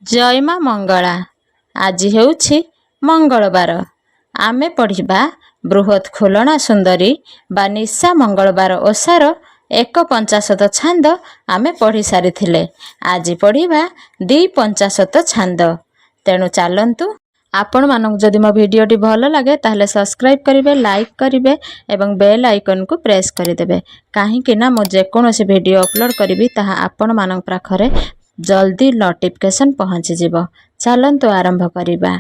जय माँ मंगला। आज हेउछि मंगलवार। आमे पढ़िबा बृहत् खोलना सुंदरी बा निशा मंगलवार ओषार 150 छांद आमे पढ़ी सारिथिले। आज पढ़िबा 250 छांद। तेणु चलंतु आपण मानक जदि मो भिडियोटी भल लगे ताहले सब्सक्राइब करिवे, लाइक करिवे एवं बेल आइकन को प्रेस करिदेवे। काहेकि ना मो जेकोनोसी भिडियो अपलोड करिवि ताहा आपण मानक पाखरे जल्दी नोटिफिकेशन पहुँची जीव। चलंतु आरंभ करिबा।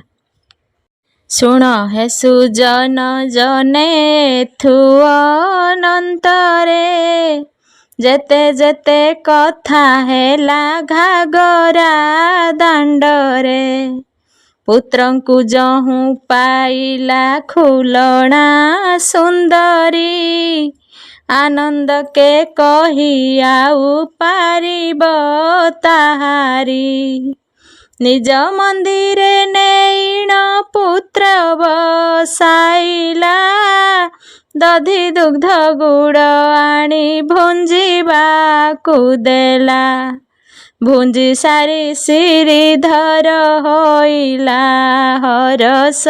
शुण हे सुजन जने थुअ अनंतरे, जेते जेते कथा हेला घागरा दांडरे। पुत्रंकु जहु पाइला खुलना सुंदरी, आनंद के कही आउ पारिब ताहारी। निज मंदिरे नेइण पुत्र बसाइला, दधि दुग्ध गुड़ आनी भुंजिबाकु देला। भुंजी सारी श्रीधर होइला हरस,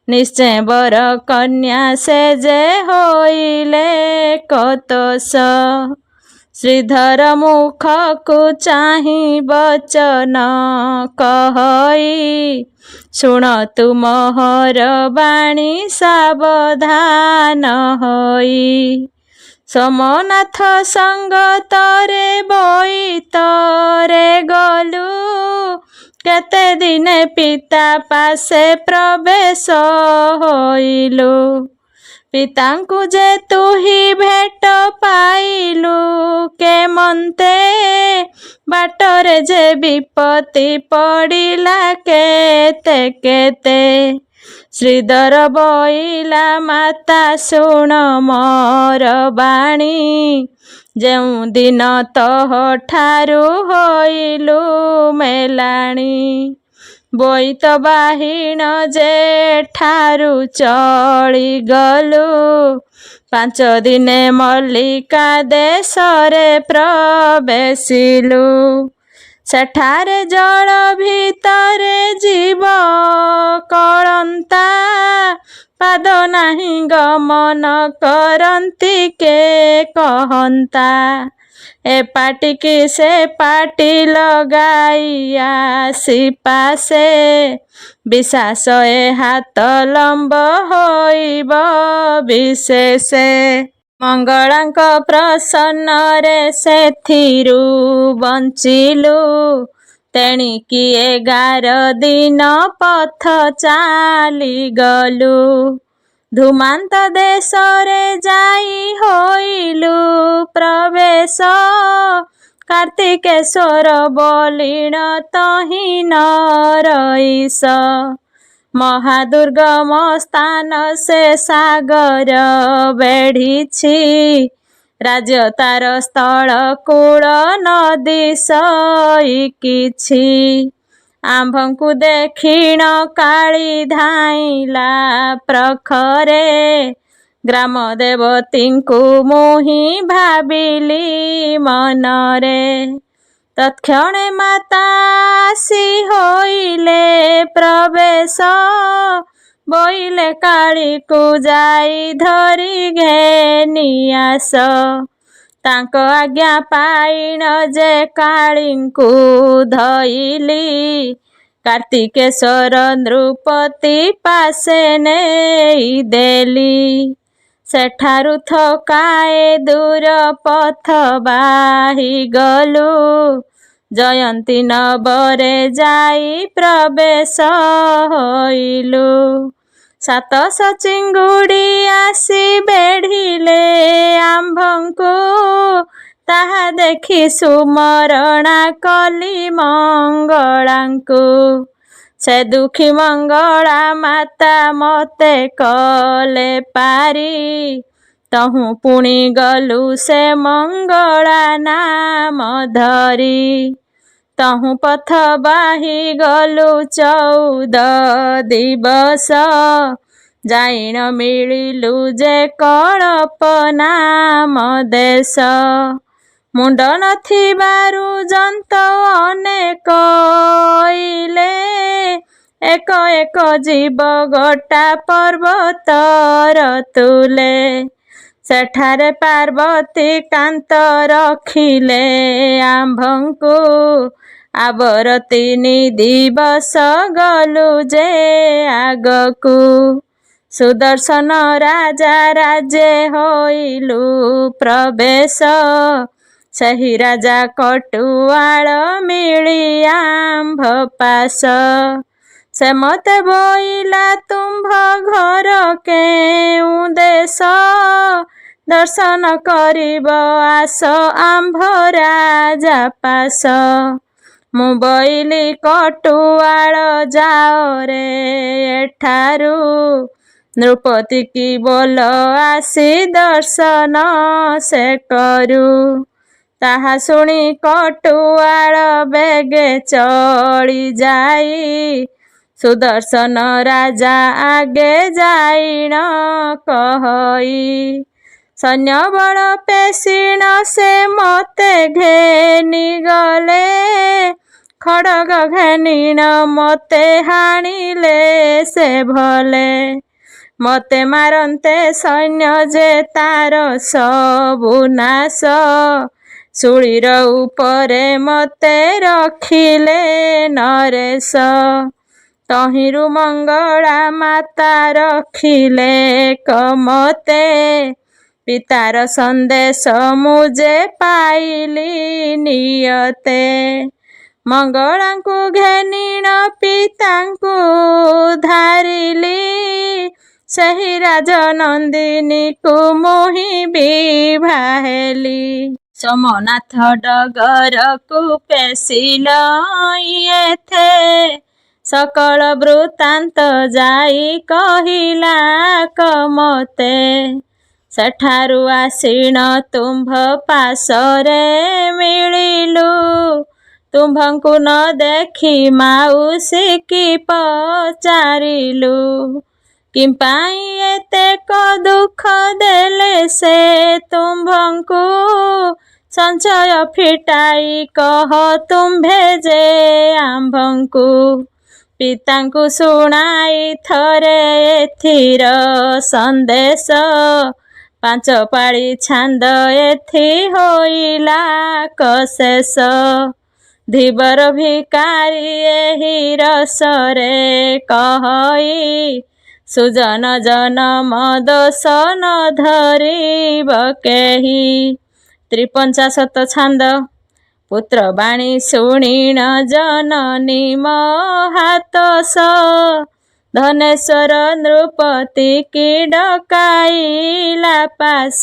निश्चय बर कन्या से जे होइले कतस। श्रीधर मुख को चाहि बचन कहई, शुण तु मोहर बाणी सावधान होई। सोमनाथ संगतरे बोईतरे गलु, केते दिने पिता पासे प्रवेश होइलु। पितांकु जे तुही भेट पाइलु के मन्ते, बाटरे जे विपत्ति पड़िला केते केते। श्रीधर बोइला माता शुण मोर बाणी, जेउ दिन तह ठारू होइलु मेलाणी। बोईत बाहिण जे ठारू चली गलु, 5 दिने मल्लिका देशरे प्रवेशिलु। सेठारे जल भीतरे जीव कलंता, पाद नाही गमन करंती के कहंता। ए पाटी की से पाटी लगाई आसी पासे, विश्वास ए हाथ लंब होइब विशेषे। मंगलांक प्रसन्न रे सेथिरु बंचिलु, तेणिकी 11 दिन पथ चाली गलु। धूमांत देशरे जाई होइलु प्रवेश, कार्तिकेश्वर बोलिण तहि न रईस। महादुर्गम स्थान से सागर बेढ़िछि, राज्य तार स्थल कूल नदी सईकिछि। आंभंकु देखिण काली धाइला प्रखरे, ग्राम देवतींकु मुहि भाबिली मनरे। तत्क्षणे माता आसी होइले प्रवेश, बोइले काली को जाई धरी घेनी आस। तांको आज्ञा पाइण जे कालींकु धइली, कार्तिकेश्वर नृपति पासे नेई देली। सेठारु थकाए दूर पथ बाही गलु, जयंती नबरे जाई प्रवेश होइलु। 700 चिंगुड़ी आसी बेढ़िले आंभंकु, ताहा देखि सुमरणा कली मंगलांकु। से दुखी मंगला माता मते कले पारी, तहु पुणी गलु से मंगला नाम धरी। तहु पथ बाही गलु 14 दिवस, जाइन मिलिलु जे कल्पना देश। ମୁଣ୍ଡ ନଥିବାରୁ ଜନ୍ତ ଅନେକ ଅଇଲେ, ଏକ ଏକ ଜୀବ ଗୋଟା ପର୍ବତର ତୁଲେ। ସେଠାରେ ପାର୍ବତୀ କାନ୍ତ ରଖିଲେ ଆମ୍ଭଙ୍କୁ, ଆବର 3 ଦିବସ ଗଲୁ ଯେ ଆଗକୁ। ସୁଦର୍ଶନ ରାଜା ରାଜେ ହୋଇଲୁ ପ୍ରବେଶ, ସେହି ରାଜା କଟୁଆଳ ମିଳି ଆମ୍ଭ ପାଶ। ସେ ମତେ ବୋଇଲା ତୁମ୍ଭ ଘର କେଉଁ ଦେଶ, ଦର୍ଶନ କରିବ ଆସ ଆମ୍ଭ ରାଜା ପାଶ। ମୁଁ ବୋଇଲି କଟୁଆଳ ଯାଅ ରେ ଏଠାରୁ, ନୃପତି କି ବୋଲ ଆସି ଦର୍ଶନ ସେ କରୁ। ତାହା ଶୁଣି କଟୁଆଳ ବେଗେ ଚଳି ଯାଇ, ସୁଦର୍ଶନ ରାଜା ଆଗେ ଯାଇଣ କହଇ। ସୈନ୍ୟବଳ ପେଶିଣ ସେ ମତେ ଘେନି ଗଲେ, ଖଡ଼ଗ ଘେନିଣ ମତେ ହାଣିଲେ ସେ ଭଲେ। ମତେ ମାରନ୍ତେ ସୈନ୍ୟ ଯେ ତାର ସବୁ ନାଶ, ଶୂଳୀର ଉପରେ ମତେ ରଖିଲେ ନରେଶ। ତହିଁରୁ ମଙ୍ଗଳା ମାତା ରଖିଲେ କମତେ, ପିତାର ସନ୍ଦେଶ ମୁଁ ଯେ ପାଇଲି ନିୟତେ। ମଙ୍ଗଳାଙ୍କୁ ଘେନିଣ ପିତାଙ୍କୁ ଧାରିଲି, ସେହି ରାଜନନ୍ଦିନୀକୁ ମୁହିଁ ବିଭା ହେଲି। ସୋମନାଥ ଡଗରକୁ ପେଶିଲ ଏଥେ, ସକଳ ବୃତ୍ତାନ୍ତ ଯାଇ କହିଲା କମତେ। ସେଠାରୁ ଆସିଣ ତୁମ୍ଭ ପାଶରେ ମିଳିଲୁ, ତୁମ୍ଭଙ୍କୁ ନ ଦେଖି ମାଉସୀ କି ପଚାରିଲୁ। କିମ୍ପାଇଁ ଏତେକ ଦୁଃଖ ଦେଲେ ସେ ତୁମ୍ଭଙ୍କୁ, ସଞ୍ଚୟ ଫିଟାଇ କହ ତୁମ୍ଭେ ଯେ ଆମ୍ଭଙ୍କୁ। ପିତାଙ୍କୁ ଶୁଣାଇ ଥରେ ଏଥିର ସନ୍ଦେଶ, 5 ପାଳି ଛାନ୍ଦ ଏଥି ହୋଇଲା କଶେଷ। ଧୀବର ଭିକାରୀ ଏହି ରସରେ କହଇ, ସୁଜନ ଜନମ ଦୋଷ ନ ଧରିବ କେହି। 53 ଛାନ୍ଦ। ପୁତ୍ର ବାଣୀ ଶୁଣିଣ ଜନନୀ ମହାତୋଷ, ଧନେଶ୍ୱର ନୃପତି କି ଡକାଇଲା ପାଶ।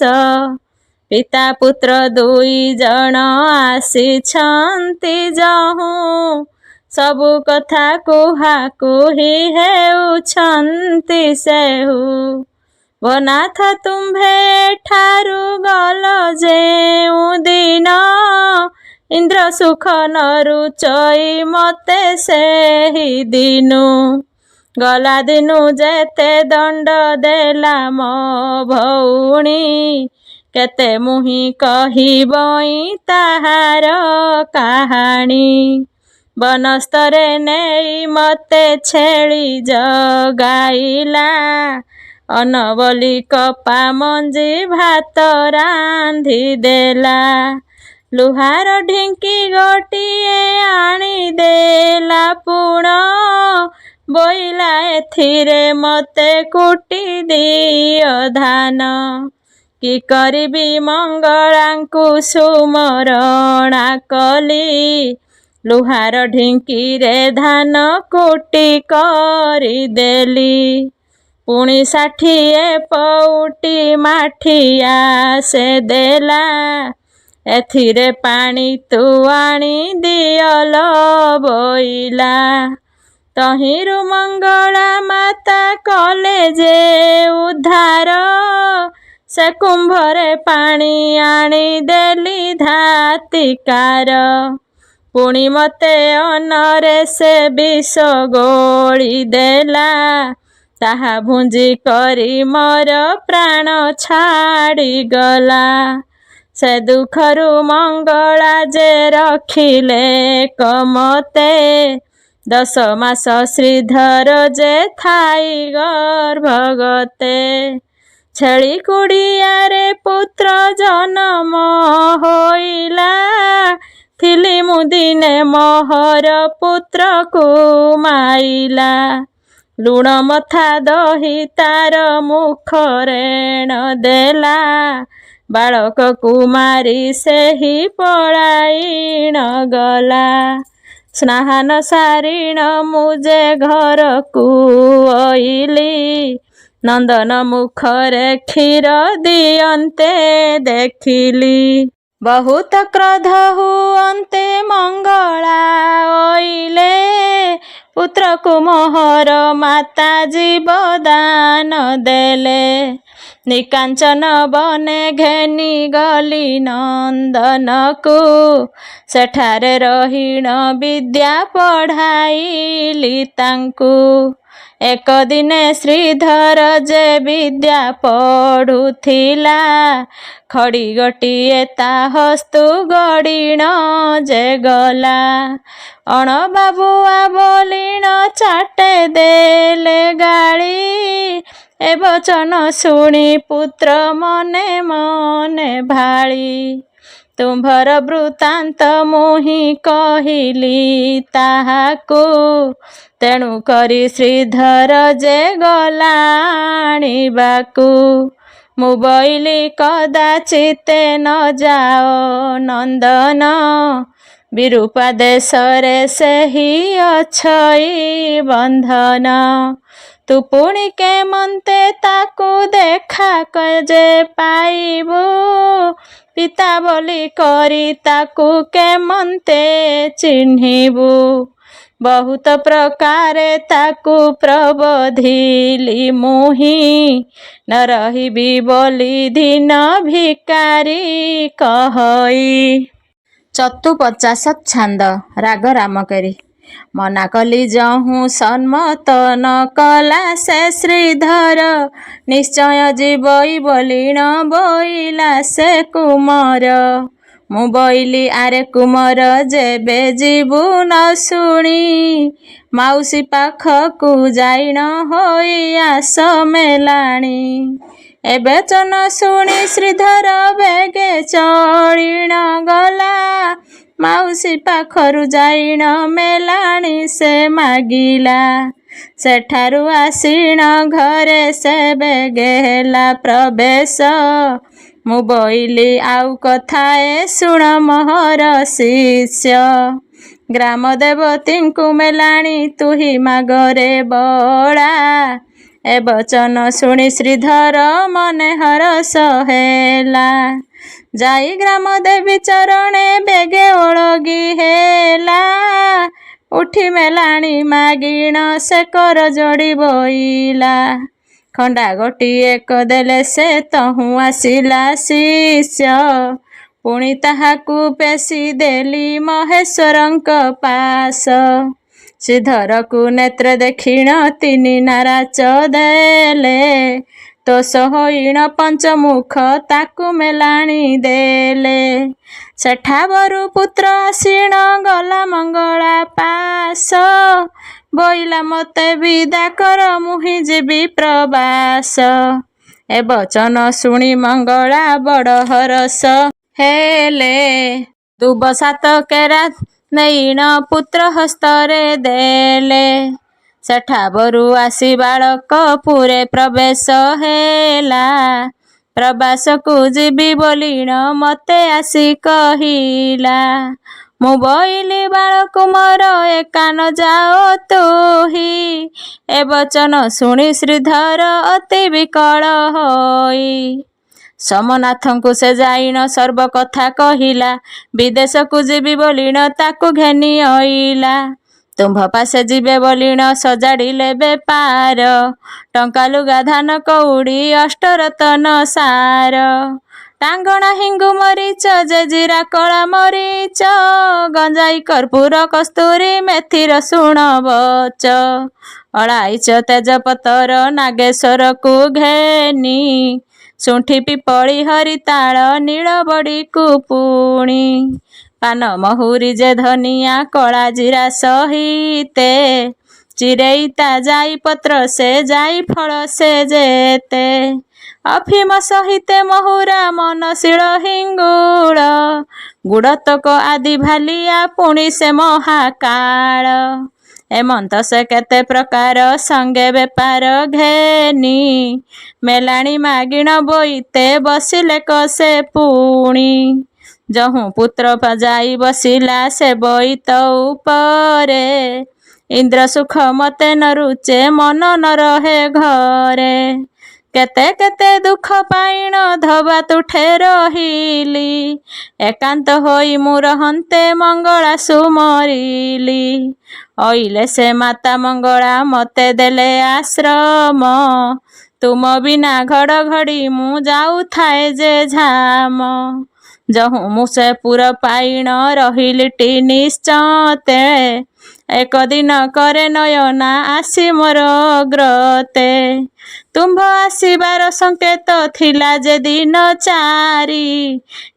ପିତା ପୁତ୍ର 2 ଜଣ ଆସିଛନ୍ତି ଯହୁଁ, ସବୁ କଥା କୁହା କୁହି ହେଉଛନ୍ତି ସେହୁ। ଭନାଥ ତୁମ୍ଭେ ଏଠାରୁ ଗଲ ଯେଉଁ ଦିନ, ଇନ୍ଦ୍ର ସୁଖ ନ ରୁଚଇ ମତେ ସେହି ଦିନୁ। ଗଲା ଦିନୁ ଯେତେ ଦଣ୍ଡ ଦେଲା ମୋ ଭଉଣୀ, କେତେ ମୁହିଁ କହିବଇ ତାହାର କାହାଣୀ। ବନସ୍ତରେ ନେଇ ମତେ ଛେଳି ଜଗାଇଲା, ଅନବଲି କପା ମଞ୍ଜି ଭାତ ରାନ୍ଧି ଦେଲା। ଲୁହାର ଢିଙ୍କି ଗୋଟିଏ ଆଣି ଦେଲା ପୁଣ, ବୋଇଲା ଏଥିରେ ମତେ କୁଟି ଦିଅ ଧାନ। କି କରିବି ମଙ୍ଗଳାଙ୍କୁ ସୁମରଣା କଲି, ଲୁହାର ଢିଙ୍କିରେ ଧାନ କୁଟି କରିଦେଲି। ପୁଣି 60 ପଉଟି ମାଠିଆ ସେ ଦେଲା, ଏଥିରେ ପାଣି ତୁ ଆଣି ଦିଅଲ ବୋଇଲା। ତହିଁରୁ ମଙ୍ଗଳା ମାତା କଲେ ଯେ ଉଦ୍ଧାର, ସେ କୁମ୍ଭରେ ପାଣି ଆଣି ଦେଲି ଧାତିକାର। ପୁଣି ମତେ ଅନରେ ସେ ବିଷ ଗୋଳି ଦେଲା, ତାହା ଭୁଞ୍ଜି କରି ମୋର ପ୍ରାଣ ଛାଡ଼ିଗଲା। ସେ ଦୁଃଖରୁ ମଙ୍ଗଳା ଯେ ରଖିଲେ କମତେ 10 ମାସ ଶ୍ରୀଧର ଯେ ଥାଇ ଗର୍ଭଗତେ। ଛେଳି କୁଡ଼ିଆରେ ପୁତ୍ର ଜନମ ହୋଇଲା, ଥିଲି ମୁଁ ଦିନେ ମୋହର ପୁତ୍ରକୁ ମାଇଲା। ଲୁଣ ମଥା ଦହି ତାର ମୁଖରେଣ ଦେଲା, ବାଳକକୁ ମାରି ସେହି ପଳାଇଣ ଗଲା। ସ୍ନାନ ସାରିଣ ମୁଁ ଯେ ଘରକୁ ଅଇଲି, ନନ୍ଦନ ମୁଖରେ କ୍ଷୀର ଦିଅନ୍ତେ ଦେଖିଲି। ବହୁତ କ୍ରୋଧ ହୁଅନ୍ତେ ମଙ୍ଗଳା ଅଇଲେ, ପୁତ୍ରକୁ ମୋହର ମାତା ଜୀବଦାନ ଦେଲେ। ନିକାଞ୍ଚନ ବନେ ଘେନି ଗଲି ନନ୍ଦନକୁ, ସେଠାରେ ରହିଣ ବିଦ୍ୟା ପଢ଼ାଇଲି ତାଙ୍କୁ। ଏକ ଦିନେ ଶ୍ରୀଧର ଯେ ବିଦ୍ୟା ପଢ଼ୁଥିଲା, ଖଡ଼ି ଗୋଟିଏ ତା ହସ୍ତୁ ଗଡ଼ିଣ ଯେ ଗଲା। ଅଣବାବୁଆ ବୋଲିଣ ଚାଟେ ଦେଲେ ଗାଳି, ଏ ବଚନ ଶୁଣି ପୁତ୍ର ମନେ ମନେ ଭାଳି। ତୁମ୍ଭର ବୃତ୍ତାନ୍ତ ମୁହିଁ କହିଲି ତାହାକୁ, ତେଣୁ କରି ଶ୍ରୀଧର ଯେ ଗଲା ଆଣିବାକୁ। ମୁଁ ବୋଇଲି କଦାଚିତେ ନ ଯାଅ ନନ୍ଦନ, ବିରୂପା ଦେଶରେ ସେହି ଅଛଇ ବନ୍ଧନ। ତୁ ପୁଣି କେମନ୍ତେ ତାକୁ ଦେଖା ଯେ ପାଇବୁ, ପିତା ବୋଲି କରି ତାକୁ କେମନ୍ତେ ଚିହ୍ନିବୁ। ବହୁତ ପ୍ରକାରେ ତାକୁ ପ୍ରବୋଧିଲି ମୁହିଁ, ନ ରହିବି ବୋଲି ଦୀନ ଭିକାରୀ କହଇ। 54 ଛାନ୍ଦ ରାଗ ରାମକେରି। ମନା କଲି ଯହୁଁ ସମ୍ମତ ନ କଲା ସେ ଶ୍ରୀଧର, ନିଶ୍ଚୟ ଯିବଇ ବୋଲିଣ ବୋଇଲା ସେ କୁମର। ମୁଁ ବୋଇଲି ଆରେ କୁମର ଯେବେ ଯିବୁ ନ ଶୁଣି, ମାଉସୀ ପାଖକୁ ଯାଇଣ ହୋଇ ଆସ ମେଲାଣି। ଏ ବଚନ ଶୁଣି ଶ୍ରୀଧର ବେଗେ ଚଳିଣ ଗଲା, ମାଉସୀ ପାଖରୁ ଯାଇଣ ମେଲାଣି ସେ ମାଗିଲା। ସେଠାରୁ ଆସିଣ ଘରେ ସେ ବେଗେ ହେଲା ପ୍ରବେଶ, ମୁଁ ବୋଇଲି ଆଉ କଥାଏ ଶୁଣ ମୋହର ଶିଷ୍ୟ। ଗ୍ରାମ ଦେବତୀଙ୍କୁ ମେଲାଣି ତୁହି ମାଗରେ ବଳା, ଏ ବଚନ ଶୁଣି ଶ୍ରୀଧର ମନେ ହରଷ ହେଲା। ଯାଇ ଗ୍ରାମ ଦେବୀ ଚରଣେ ବେଗେ ଓଳଗି ହେଲା, ଉଠି ମେଲାଣି ମାଗିଣ ସେ କର ଯୋଡ଼ି ବୋଇଲା। ଖଣ୍ଡା ଗୋଟିଏ ଦେଲେ ସେ ତହୁଁ ଆସିଲା ଶିଷ୍ୟ, ପୁଣି ତାହାକୁ ପେଶି ଦେଲି ମହେଶ୍ୱରଙ୍କ ପାଶ। ଶ୍ରୀଧରକୁ ନେତ୍ରେ ଦେଖିଣ 3 ନାରାଚ ଦେଲେ, ତୋଷ ହୋଇଣ ପଞ୍ଚମୁଖ ତାକୁ ମେଲାଣି ଦେଲେ। ସେଠାବରୁ ପୁତ୍ର ଆସିଣ ଗଲା ମଙ୍ଗଳା ପାଶ, ବୋଇଲା ମତେ ବିଦା କର ମୁହିଁ ଯିବି ପ୍ରବାସ। ଏ ବଚନ ଶୁଣି ମଙ୍ଗଳା ବଡ଼ ହରଷ ହେଲେ, ଦୁବ 7 କେରା ନେଇଣ ପୁତ୍ର ହସ୍ତରେ ଦେଲେ। ସେଠାବରୁ ଆସି ବାଳକ ପୁରେ ପ୍ରବେଶ ହେଲା, ପ୍ରବାସକୁ ଯିବି ବୋଲିଣ ମତେ ଆସି କହିଲା। ମୁଁ ବୋଇଲି ବାଳକୁ ମୋର ଏକା ନ ଯାଅ ତୁହି, ଏ ବଚନ ଶୁଣି ଶ୍ରୀଧର ଅତି ବିକଳ ହୋଇ। ସୋମନାଥଙ୍କୁ ସେ ଯାଇଣ ସର୍ବ କଥା କହିଲା, ବିଦେଶକୁ ଯିବି ବୋଲିଣ ତାକୁ ଘେନି ଅଇଲା। ତୁମ୍ଭ ପାଶେ ଯିବେ ବୋଲିଣ ସଜାଡ଼ିଲେ ବେପାର, ଟଙ୍କା ଲୁଗା ଧାନ କଉଡ଼ି ଅଷ୍ଟରତନ ସାର। ଟାଙ୍ଗଣା ହିଙ୍ଗୁ ମରିଚ ଯେ ଜିରା କଳା ମରିଚ, ଗଞ୍ଜାଇ କର୍ପୂର କସ୍ତୁରୀ ମେଥି ରସୁଣ ବଚ। ଅଳାଇଚ ତେଜପତର ନାଗେଶ୍ୱରକୁ ଘେନି, ଶୁଣ୍ଠି ପିପଳି ହରିତାଳ ନୀଳ ବଡ଼ିକୁ ପୁଣି ପାନ ମହୁରି ଯେ ଧନିଆ କଳା ଜିରା ସହିତେ ଚିରେଇତା ଯାଇ ପତ୍ର ସେ ଯାଇ ଫଳ ସେ ଯେତେ ଅଫିମ ସହିତେ ମହୁରା ମନଶୀଳ ହିଙ୍ଗୁଳ ଗୁଡ଼ତକ ଆଦି ଭାଲିଆ ପୁଣି ସେ ମହାକାଳ ଏମନ୍ତ ସେ କେତେ ପ୍ରକାର ସଙ୍ଗେ ବେପାର ଘେନି ମେଲାଣି ମାଗିଣ ବୋଇତେ ବସିଲେ କସେ ପୁଣି ଯହୁଁ ପୁତ୍ର ଯାଇ ବସିଲା ସେ ବୋଇତ ଉପରେ ଇନ୍ଦ୍ର ସୁଖ ମତେ ନ ରୁଚେ ମନ ନ ରହେ ଘରେ କେତେ କେତେ ଦୁଃଖ ପାଇଣ ଧବା ତୁଠେ ରହିଲି ଏକାନ୍ତ ହୋଇ ମୁଁ ରହନ୍ତେ ମଙ୍ଗଳା ସୁମରିଲି ଅଇଲେ ସେ ମାତା ମଙ୍ଗଳା ମତେ ଦେଲେ ଆଶ୍ରମ ତୁମ ବିନା ଘଡ଼ଘଡ଼ି ମୁଁ ଯାଉଥାଏ ଯେ ଝାମ ଯହୁଁ ମୁଁ ସେ ପୁର ପାଇଣ ରହିଲିଟି ନିଶ୍ଚତେ ଏକ ଦିନ କରେ ନୟନା ଆସି ମୋର ଅଗ୍ରତେ ତୁମ୍ଭ ଆସିବାର ସଂକେତ ଥିଲା ଯେ ଦିନ 4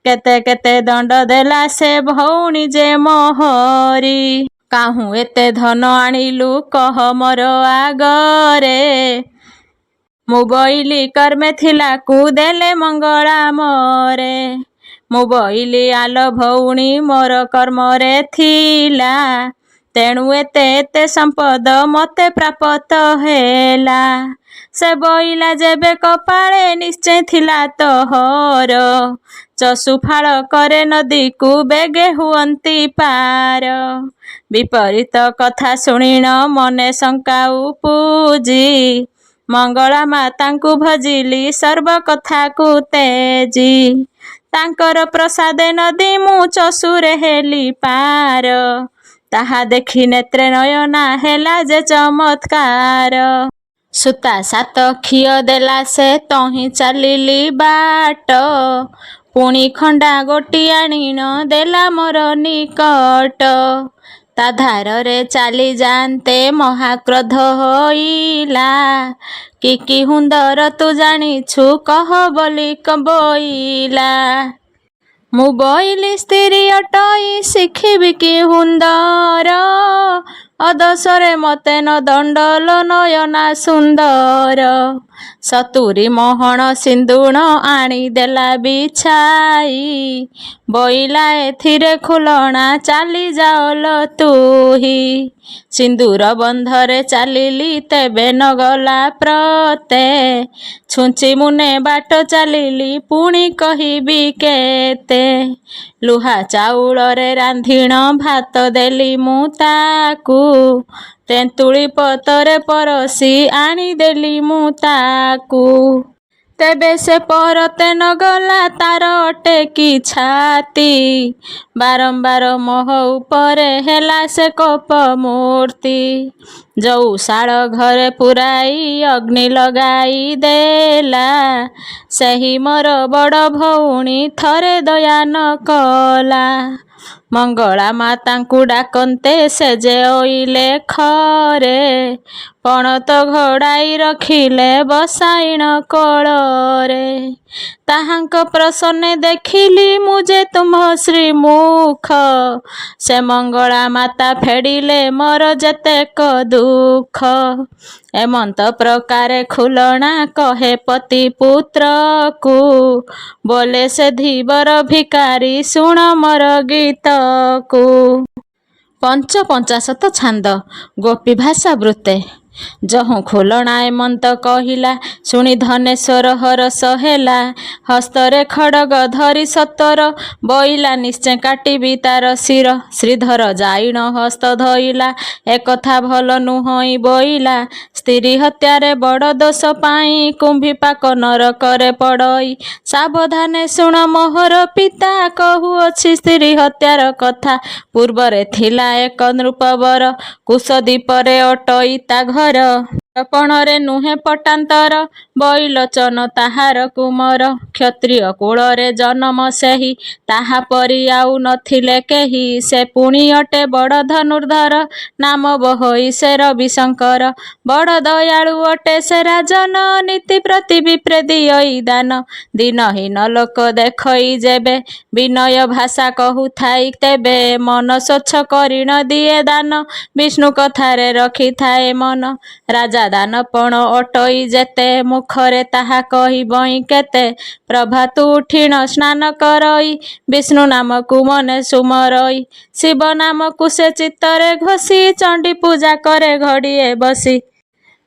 କେତେ କେତେ ଦଣ୍ଡ ଦେଲା ସେ ଭଉଣୀ ଯେ ମୋହରି କାହୁଁ ଏତେ ଧନ ଆଣିଲୁ କହ ମୋର ଆଗରେ ମୁଁ ବୋଇଲି କର୍ମେ ଥିଲା କୁ ଦେଲେ ମଙ୍ଗଳା ମୋରେ ମୁଁ ବୋଇଲି ଆଲ ଭଉଣୀ ମୋର କର୍ମରେ ଥିଲା ତେଣୁ ଏତେ ଏତେ ସମ୍ପଦ ମତେ ପ୍ରାପ୍ତ ହେଲା ସେ ବୋଇଲା ଯେବେ କପାଳେ ନିଶ୍ଚୟ ଥିଲା ତୋହର ଚଷୁ ଫାଳ କରେ ନଦୀକୁ ବେଗେ ହୁଅନ୍ତି ପାର ବିପରୀତ କଥା ଶୁଣିଣ ମନେ ଶଙ୍କା ଉପୁଜି ମଙ୍ଗଳା ମାତାଙ୍କୁ ଭଜିଲି ସର୍ବ କଥାକୁ ତେଜି ତାଙ୍କର ପ୍ରସାଦେ ନଦୀ ମୁଁ ଚଷୁରେ ହେଲି ପାର ତାହା ଦେଖି ନେତ୍ରେ ନୟନା ହେଲା ଯେ ଚମତ୍କାର ସୂତା 7 ଖିଅ ଦେଲା ସେ ତହିଁ ଚାଲିଲି ବାଟ ପୁଣି ଖଣ୍ଡା ଗୋଟି ଆଣିଣ ଦେଲା ମୋର ନିକଟ ତା ଧାରରେ ଚାଲି ଯାଆନ୍ତେ ମହାକ୍ରୋଧ ହୋଇଲା କି ହୁନ୍ଦର ତୁ ଜାଣିଛୁ କହ ବୋଲି ବୋଇଲା ମୁଁ ବୋଇଲି ସ୍ତ୍ରୀ ଅଟଇ ଶିଖିବି କି ହୁନ୍ଦର ଅଦଶରେ ମତେ ନ ଦଣ୍ଡଲ ନୟନା ସୁନ୍ଦର 70 ମହଣ ସିନ୍ଦୁଣ ଆଣିଦେଲା ବିଛାଇ ବୋଇଲା ଏଥିରେ ଖୁଲଣା ଚାଲି ଯାଅଲ ତୁହି ସିନ୍ଦୁର ବନ୍ଧରେ ଚାଲିଲି ତେବେ ନ ଗଲା ପ୍ରତେ ଛୁଞ୍ଚି ମୁନେ ବାଟ ଚାଲିଲି ପୁଣି କହିବି କେତେ ଲୁହା ଚାଉଳରେ ରାନ୍ଧିଣ ଭାତ ଦେଲି ମୁଁ ତାକୁ ତେନ୍ତୁଳି ପତରେ ପରସି ଆଣିଦେଲି ମୁଁ ତାକୁ ତେବେ ସେ ପରତେ ନ ଗଲା ତାର ଅଟେ କି ଛାତି ବାରମ୍ବାର ମୋହ ଉପରେ ହେଲା ସେ କୋପ ମୂର୍ତ୍ତି ଯଉ ଶାଳ ଘରେ ପୁରାଇ ଅଗ୍ନି ଲଗାଇ ଦେଲା ସେହି ମୋର ବଡ଼ ଭଉଣୀ ଥରେ ଦୟା ନ କଲା ମଙ୍ଗଳା ମାତାଙ୍କୁ ଡାକନ୍ତେ ସେ ଯେ ଓଇଲେ ଖରେ ପଣତ ଘୋଡ଼ାଇ ରଖିଲେ ବସାଇଣ କୋଳରେ ତାହାଙ୍କ ପ୍ରସନ୍ନେ ଦେଖିଲି ମୁଁ ଯେ ତୁମ୍ଭ ଶ୍ରୀମୁଖ ସେ ମଙ୍ଗଳା ମାତା ଫେଡ଼ିଲେ ମୋର ଯେତେକ ଦୁଃଖ ଏମନ୍ତ ପ୍ରକାରେ ଖୁଲଣା କହେ ପତି ପୁତ୍ରକୁ ବୋଲେ ସେ ଧୀବର ଭିକାରୀ ଶୁଣ ମୋର ଗୀତକୁ 55 ଛାନ୍ଦ ଗୋପୀ ଭାଷା ବୃତ୍ତେ ଯହୁଁ ଖୁଲଣା ଏମନ୍ତ କହିଲା ଶୁଣି ଧନେଶ୍ୱର ହରଷ ହେଲା ହସ୍ତରେ ଖଡ଼ଗ ଧରି ସତ୍ୱର ବୋଇଲା ନିଶ୍ଚୟ କାଟିବି ତାର ଶିର ଶ୍ରୀଧର ଯାଇଣ ହସ୍ତ ଧଇଲା ଏକଥା ଭଲ ନୁହଁଇ ବୋଇଲା ସ୍ତ୍ରୀ ହତ୍ୟାରେ ବଡ଼ ଦୋଷ ପାଇଁ କୁମ୍ଭୀପାକ ନରକରେ ପଡ଼ଇ ସାବଧାନେ ଶୁଣ ମୋହର ପିତା କହୁଅଛି ସ୍ତ୍ରୀ ହତ୍ୟାର କଥା ପୂର୍ବରେ ଥିଲା ଏକ ନୃପବର କୁଶଦୀପରେ ଅଟଇ ତା ଘର ଦର୍ପଣରେ ନୁହେଁ ପଟାନ୍ତର, ବୈଲୋଚନ ତାହାର କୁମର। କ୍ଷତ୍ରିୟ କୁଳରେ ଜନମ ସେହି, ତାହା ପରି ଆଉ ନଥିଲେ କେହି। ସେ ପୁଣି ଅଟେ ବଡ଼ ଧନୁର୍ଦ୍ଧର, ନାମ ବହଇ ସେ ରବିଶଙ୍କର। ବଡ଼ ଦୟାଳୁ ଅଟେ ସେ ରାଜନ, ନୀତି ପ୍ରତି ବିପ୍ରେ ଦିଅଇ ଦାନ। ଦିନହୀନ ଲୋକ ଦେଖଇ ଯେବେ, ବିନୟ ଭାଷା କହୁଥାଇ ତେବେ। ମନ ସ୍ୱଚ୍ଛ କରି ନ ଦିଏ ଦାନ, ବିଷ୍ଣୁ କଥାରେ ରଖିଥାଏ ମନ। ରାଜା ଦାନପଣ ଅଟଇ ଯେତେ, ମୁଖରେ ତାହା କହିବଇଁ କେତେ। ପ୍ରଭାତୁ ଉଠିଣ ସ୍ନାନ କରଇ, ବିଷ୍ଣୁ ନାମକୁ ମନେ ସୁମରଇ। ଶିବ ନାମକୁ ସେ ଚିତ୍ତରେ ଘୋଷି, ଚଣ୍ଡୀ ପୂଜା କରେ ଘଡ଼ିଏ ବସି।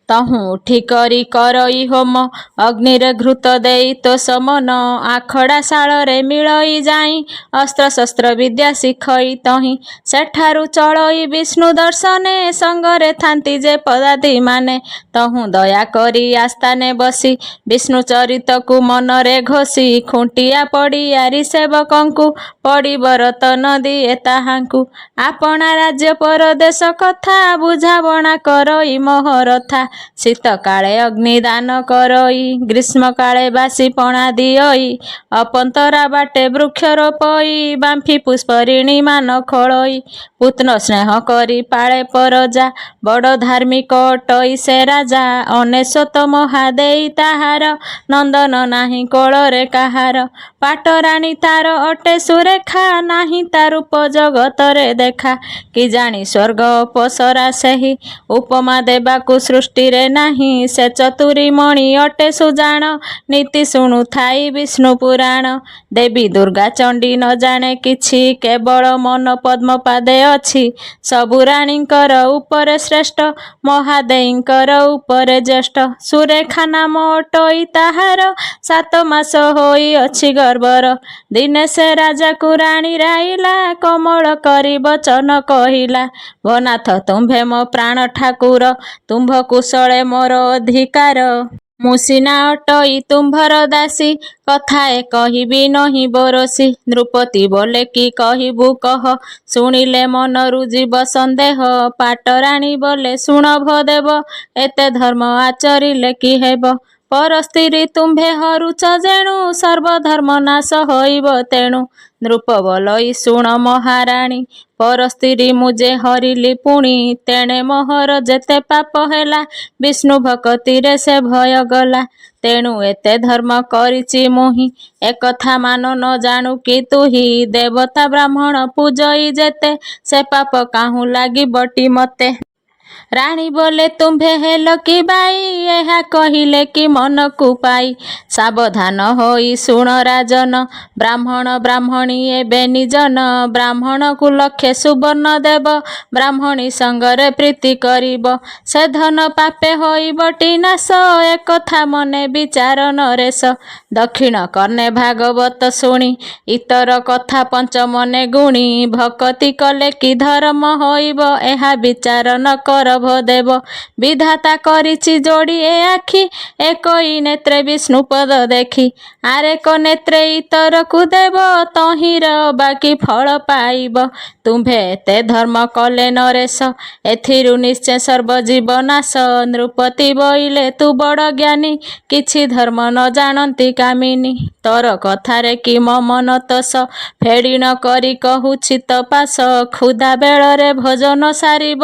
ତହୁଁ ଉଠି କରି କରଇ ହୋମ, ଅଗ୍ନିରେ ଘୃତ ଦେଇ ତୋଷ ମନ। ଆଖଡ଼ା ଶାଳରେ ମିଳଇ ଯାଇଁ, ଅସ୍ତ୍ରଶସ୍ତ୍ର ବିଦ୍ୟା ଶିଖଇ ତହିଁ। ସେଠାରୁ ଚଳଇ ବିଷ୍ଣୁ ଦର୍ଶନେ, ସଙ୍ଗରେ ଥାନ୍ତି ଯେ ପଦାତିମାନେ। ତହୁଁ ଦୟା କରି ଆସ୍ଥାନେ ବସି, ବିଷ୍ଣୁ ଚରିତକୁ ମନରେ ଘୋଷି। ଖୁଣ୍ଟିଆ ପଡ଼ିଆରି ସେବକଙ୍କୁ, ପଡ଼ିବରତ ନ ଦିଏ ତାହାଙ୍କୁ। ଆପଣା ରାଜ୍ୟ ପରଦେଶ କଥା, ବୁଝାବଣା କରଇ ମହରଥା। ଶୀତକାଳେ ଅଗ୍ନିଦାନ କରଇ, ଗ୍ରୀଷ୍ମକାଳେ ବାସି ପଣା ଦିଅଇ। ଅପନ୍ତରା ବାଟେ ବୃକ୍ଷ ରୋପଇ, ବାମ୍ଫି ପୁଷ୍ପରିଣୀ ମାନ ଖୋଳଇ। ପୁତ୍ର ସ୍ନେହ କରି ପାଳେ ପରଜା, ବଡ଼ ଧାର୍ମିକ ଅଟଇ ସେ ରାଜା। ଅନେଶ୍ୱତ ମହାଦେଇ ତାହାର, ନନ୍ଦନ ନାହିଁ କୋଳରେ କାହାର। ପାଟରାଣୀ ତାର ଅଟେ ସୁରେଖା, ନାହିଁ ତା ରୂପ ଜଗତରେ ଦେଖା। କି ଜାଣି ସ୍ୱର୍ଗ ଅପସରା ସେହି, ଉପମା ଦେବାକୁ ସୃଷ୍ଟିରେ ନାହିଁ। ସେ ଚତୁରୀମଣି ଅଟେ ସୁଜାଣ, ନୀତି ଶୁଣୁଥାଇ ବିଷ୍ଣୁ ପୁରାଣ। ଦେବୀ ଦୁର୍ଗା ଚଣ୍ଡୀ ନ ଜାଣେ କିଛି, କେବଳ ମନ ପଦ୍ମପାଦେ ଅଛି। ସବୁ ରାଣୀଙ୍କର ଉପରେ ଶ୍ରେଷ୍ଠ, ମହାଦେଈଙ୍କର ଉପରେ ଜ୍ୟେଷ୍ଠ। ସୁରେଖା ନାମ ଅଟଇ ତାହାର, 7 ମାସ ହୋଇଅଛି ଗର୍ଭର। ଦିନେ ସେ ରାଜାକୁ ରାଣୀ ରାଇଲା, କୋମଳ କରି ବଚନ କହିଲା। ଭନାଥ ତୁମ୍ଭେ ମୋ ପ୍ରାଣ ଠାକୁର, ତୁମ୍ଭ କୁଶଳେ ମୋର ଅଧିକାର। ମୁଁ ସିନା ଅଟଇ ତୁମ୍ଭର ଦାସୀ, କଥାଏ କହିବି ନହିଁ ବରଷି। ନୃପତି ବୋଲେ କି କହିବୁ କହ, ଶୁଣିଲେ ମନରୁ ଯିବ ସନ୍ଦେହ। ପାଟରାଣୀ ବୋଲେ ଶୁଣଭ ଦେବ, ଏତେ ଧର୍ମ ଆଚରିଲେ କି ହେବ। ପର ସ୍ତ୍ରୀ ତୁମ୍ଭେ ହରୁଛ ଯେଣୁ, ସର୍ବଧର୍ମ ନାଶ ହୋଇବ ତେଣୁ। ନୃପ ବୋଲଇ ଶୁଣ ମହାରାଣୀ, ପର ସ୍ତ୍ରୀ ମୁଁ ଯେ ହରିଲି ପୁଣି। ତେଣେ ମୋହର ଯେତେ ପାପ ହେଲା, ବିଷ୍ଣୁ ଭକତିରେ ସେ ଭୟ ଗଲା। ତେଣୁ ଏତେ ଧର୍ମ କରିଛି ମୁହିଁ, ଏକଥା ମାନ ନ ଜାଣୁ କି ତୁହି। ଦେବତା ବ୍ରାହ୍ମଣ ପୂଜଇ ଯେତେ, ସେ ପାପ କାହୁଁ ଲାଗିବଟି ମତେ। ରାଣୀ ବୋଲେ ତୁମ୍ଭେ ହେଲ କି ବାଇ, ଏହା କହିଲେ କି ମନକୁ ପାଇ। ସାବଧାନ ହୋଇ ଶୁଣ ରାଜନ, ବ୍ରାହ୍ମଣ ବ୍ରାହ୍ମଣୀ ଏବେ ନିଜନ। ବ୍ରାହ୍ମଣକୁ ଲକ୍ଷେ ସୁବର୍ଣ୍ଣ ଦେବ, ବ୍ରାହ୍ମଣୀ ସଙ୍ଗରେ ପ୍ରୀତି କରିବ। ସେ ଧନ ପାପେ ହୋଇବଟି ନାଶ, ଏକଥା ମନେ ବିଚାର ନରେଶ। ଦକ୍ଷିଣ କର୍ଣ୍ଣେ ଭାଗବତ ଶୁଣି, ଇତର କଥା ପଞ୍ଚ ମନେ ଗୁଣି। ଭକତି କଲେ କି ଧର୍ମ ହୋଇବ, ଏହା ବିଚାର ନ କର ଭ ଦେବ। ବିଧାତା କରିଛି ଯୋଡ଼ି ଏ ଆଖି, ଏକଇ ନେତ୍ରେ ବିଷ୍ଣୁ ପଦ ଦେଖି। ଆରେକ ନେତ୍ରେ ଇତରକୁ ଦେବ, ତହିଁର ବାକି ଫଳ ପାଇବ। ତୁମ୍ଭେ ଏତେ ଧର୍ମ କଲେ ନରେଶ, ଏଥିରୁ ନିଶ୍ଚେ ସର୍ବଜୀବ ନାଶ। ନୃପତି ବୋଇଲେ ତୁ ବଡ଼ ଜ୍ଞାନୀ, କିଛି ଧର୍ମ ନ ଜାଣନ୍ତି କାମିନୀ। ତୋର କଥାରେ କି ମୋ ମନ ତୋଷ, ଫେଡ଼ି ନ କରି କହୁଛି ତ ପାଶ। କ୍ଷୁଧା ବେଳରେ ଭୋଜନ ସାରିବ,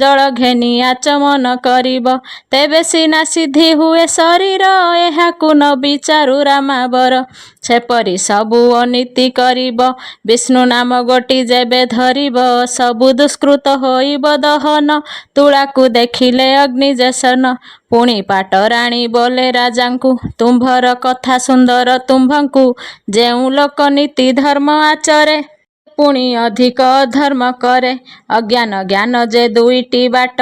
ଜଳ ଘେନି ଆଚମନ କରିବ। ତେବେ ସିନା ସିଦ୍ଧି ହୁଏ ଶରୀର, ଏହାକୁ ନ ବିଚାରୁ ରାମାବର। ସେପରି ସବୁ ଅନୀତି କରିବ, ବିଷ୍ଣୁ ନାମ ଗୋଟି ଯେବେ ଧରିବ। ସବୁ ଦୁଷ୍କୃତ ହୋଇବ ଦହନ, ତୁଳାକୁ ଦେଖିଲେ ଅଗ୍ନି ଯେସନ। ପୁଣି ପାଟରାଣୀ ବୋଲେ ରାଜାଙ୍କୁ, ତୁମ୍ଭର କଥା ସୁନ୍ଦର ତୁମ୍ଭଙ୍କୁ। ଯେଉଁ ଲୋକ ନୀତି ଧର୍ମ ଆଚରେ, ପୁଣି ଅଧିକ ଅଧର୍ମ କରେ। ଅଜ୍ଞାନ ଜ୍ଞାନ ଯେ ଦୁଇଟି ବାଟ,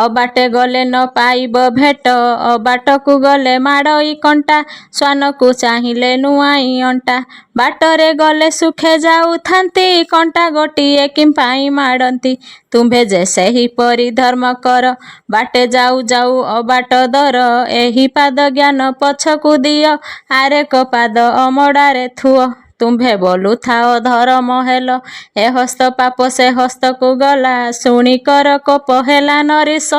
ଅବାଟେ ଗଲେ ନ ପାଇବ ଭେଟ। ଅବାଟକୁ ଗଲେ ମାଡ଼ଇ କଣ୍ଟା, ଶ୍ୱାନକୁ ଚାହିଁଲେ ନୁଆଇଁ ଅଣ୍ଟା। ବାଟରେ ଗଲେ ସୁଖେ ଯାଉଥାନ୍ତି, କଣ୍ଟା ଗୋଟିଏ କିମ୍ପାଇଁ ମାଡ଼ନ୍ତି। ତୁମ୍ଭେ ଯେ ସେହିପରି ଧର୍ମ କର, ବାଟେ ଯାଉ ଯାଉ ଅବାଟ ଦର। ଏହି ପାଦ ଜ୍ଞାନ ପଛକୁ ଦିଅ, ଆରେକ ପାଦ ଅମଡ଼ାରେ ଥୁଅ। ତୁମ୍ଭେ ବୋଲୁଥାଅ ଧର୍ମ ହେଲ ଏ ହସ୍ତ ପାପ ସେ ହସ୍ତକୁ ଗଲା ଶୁଣି କର କୋପ ହେଲା ନରିଷ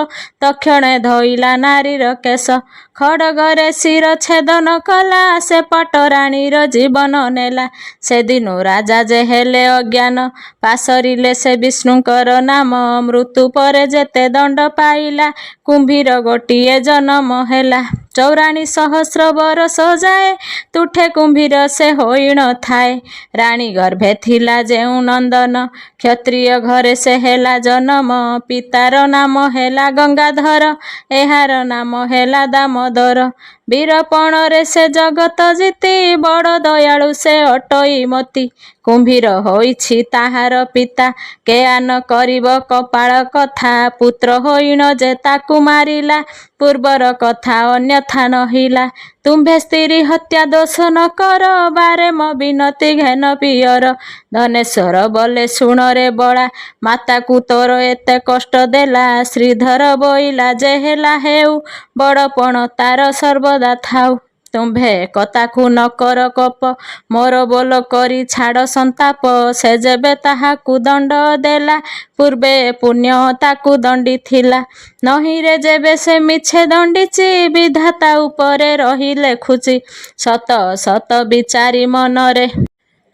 ତକ୍ଷଣେ ଧଇଲା ନାରୀର କେଶ ଖଡ଼ଗରେ ଶିର ଛେଦନ କଲା ସେ ପଟରାଣୀର ଜୀବନ ନେଲା ସେଦିନୁ ରାଜା ଯେ ହେଲେ ଅଜ୍ଞାନ ପାଶରିଲେ ସେ ବିଷ୍ଣୁଙ୍କର ନାମ ମୃତ୍ୟୁ ପରେ ଯେତେ ଦଣ୍ଡ ପାଇଲା କୁମ୍ଭୀର ଗୋଟିଏ ଜନମ ହେଲା 94 ସହସ୍ର ବରଷ ଯାଏ ତୁଠେ କୁମ୍ଭୀର ସେ ହୋଇଣ ଥାଏ ରାଣୀ ଗର୍ଭେ ଥିଲା ଯେଉଁ ନନ୍ଦନ କ୍ଷତ୍ରିୟ ଘରେ ସେ ହେଲା ଜନମ ପିତାର ନାମ ହେଲା ଗଙ୍ଗାଧର ଏହାର ନାମ ହେଲା ଦାମୋଦର ବୀରପଣରେ ସେ ଜଗତ ଜିତି ବଡ଼ ଦୟାଳୁ ସେ ଅଟଇ ମତି କୁମ୍ଭୀର ହୋଇଛି ତାହାର ପିତା କେଆନ କରିବ କପାଳ କଥା ପୁତ୍ର ହୋଇଣ ଯେ ତାକୁ ମାରିଲା ପୂର୍ବର କଥା ଅନ୍ୟଥା ନହିଲା ତୁମ୍ଭେ ସ୍ତ୍ରୀ ହତ୍ୟା ଦୋଷ ନ କର ବାରେ ମୋ ବିନତି ଘେନ ପିଅର ଧନେଶ୍ୱର ବୋଲେ ଶୁଣରେ ବଳା ମାତାକୁ ତୋର ଏତେ କଷ୍ଟ ଦେଲା ଶ୍ରୀଧର ବୋଇଲା ଯେ ହେଲା ହେଉ ବଡ଼ପଣ ତାର ସର୍ବଦା ଥାଉ ତୁମ୍ଭେ କଥାକୁ ନ କର କୋପ ମୋର ବୋଲ କରି ଛାଡ଼ ସନ୍ତାପ ସେ ଯେବେ ତାହାକୁ ଦଣ୍ଡ ଦେଲା ପୂର୍ବେ ପୁଣ୍ୟ ତାକୁ ଦଣ୍ଡିଥିଲା ନହିଁରେ ଯେବେ ସେ ମିଛେ ଦଣ୍ଡିଛି ବିଧାତା ଉପରେ ରହି ଲେଖୁଛି ସତ ସତ ବିଚାରି ମନରେ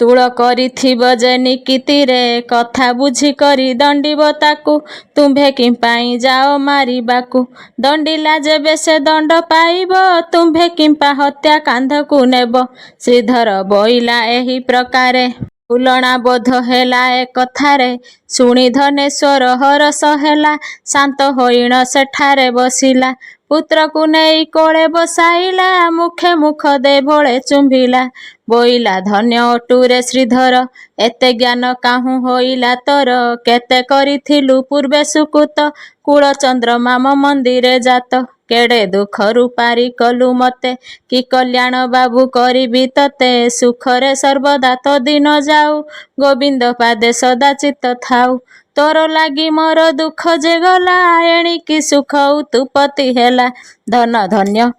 ତୁଳ କରିଥିବ ଯେ ନିକିତିରେ କଥା ବୁଝି କରି ଦଣ୍ଡିବ ତାକୁ ତୁମ୍ଭେ କିମ୍ପାଇଁ ଯାଅ ମାରିବାକୁ ଦଣ୍ଡିଲା ଯେବେ ସେ ଦଣ୍ଡ ପାଇବ ତୁମ୍ଭେ କିମ୍ପା ହତ୍ୟା କାନ୍ଧକୁ ନେବ ଶ୍ରୀଧର ବୋଇଲା ଏହି ପ୍ରକାରେ ତୁଳନା ବୋଧ ହେଲା ଏ କଥାରେ ଶୁଣି ଧନେଶ୍ୱର ହରଷ ହେଲା ଶାନ୍ତ ହୋଇଣ ସେଠାରେ ବସିଲା ପୁତ୍ରକୁ ନେଇ କୋଳେ ବସାଇଲା ମୁଖେ ମୁଖ ଦେ ଭଳେ ଚୁମ୍ବିଲା ବୋଇଲା ଧନ୍ୟ ଅଟୁରେ ଶ୍ରୀଧର ଏତେ ଜ୍ଞାନ କାହୁଁ ହୋଇଲା ତୋର କେତେ କରିଥିଲୁ ପୂର୍ବେ ସୁକୃତ କୁଳ ଚନ୍ଦ୍ରମା ମୋ ମନ୍ଦିରେ ଜାତ କେଡ଼େ ଦୁଃଖରୁ ପାରି କଲୁ ମତେ କି କଲ୍ୟାଣ ବାବୁ କରିବି ତତେ ସୁଖରେ ସର୍ବଦା ତୋ ଦିନ ଯାଉ ଗୋବିନ୍ଦ ପାଦେ ସଦା ଚିତ୍ତ ଥାଉ ତୋର ଲାଗି ମୋର ଦୁଃଖ ଯେ ଗଲା ଏଣିକି ସୁଖ ଉତୁପତି ହେଲା ଧନ ଧନ୍ୟ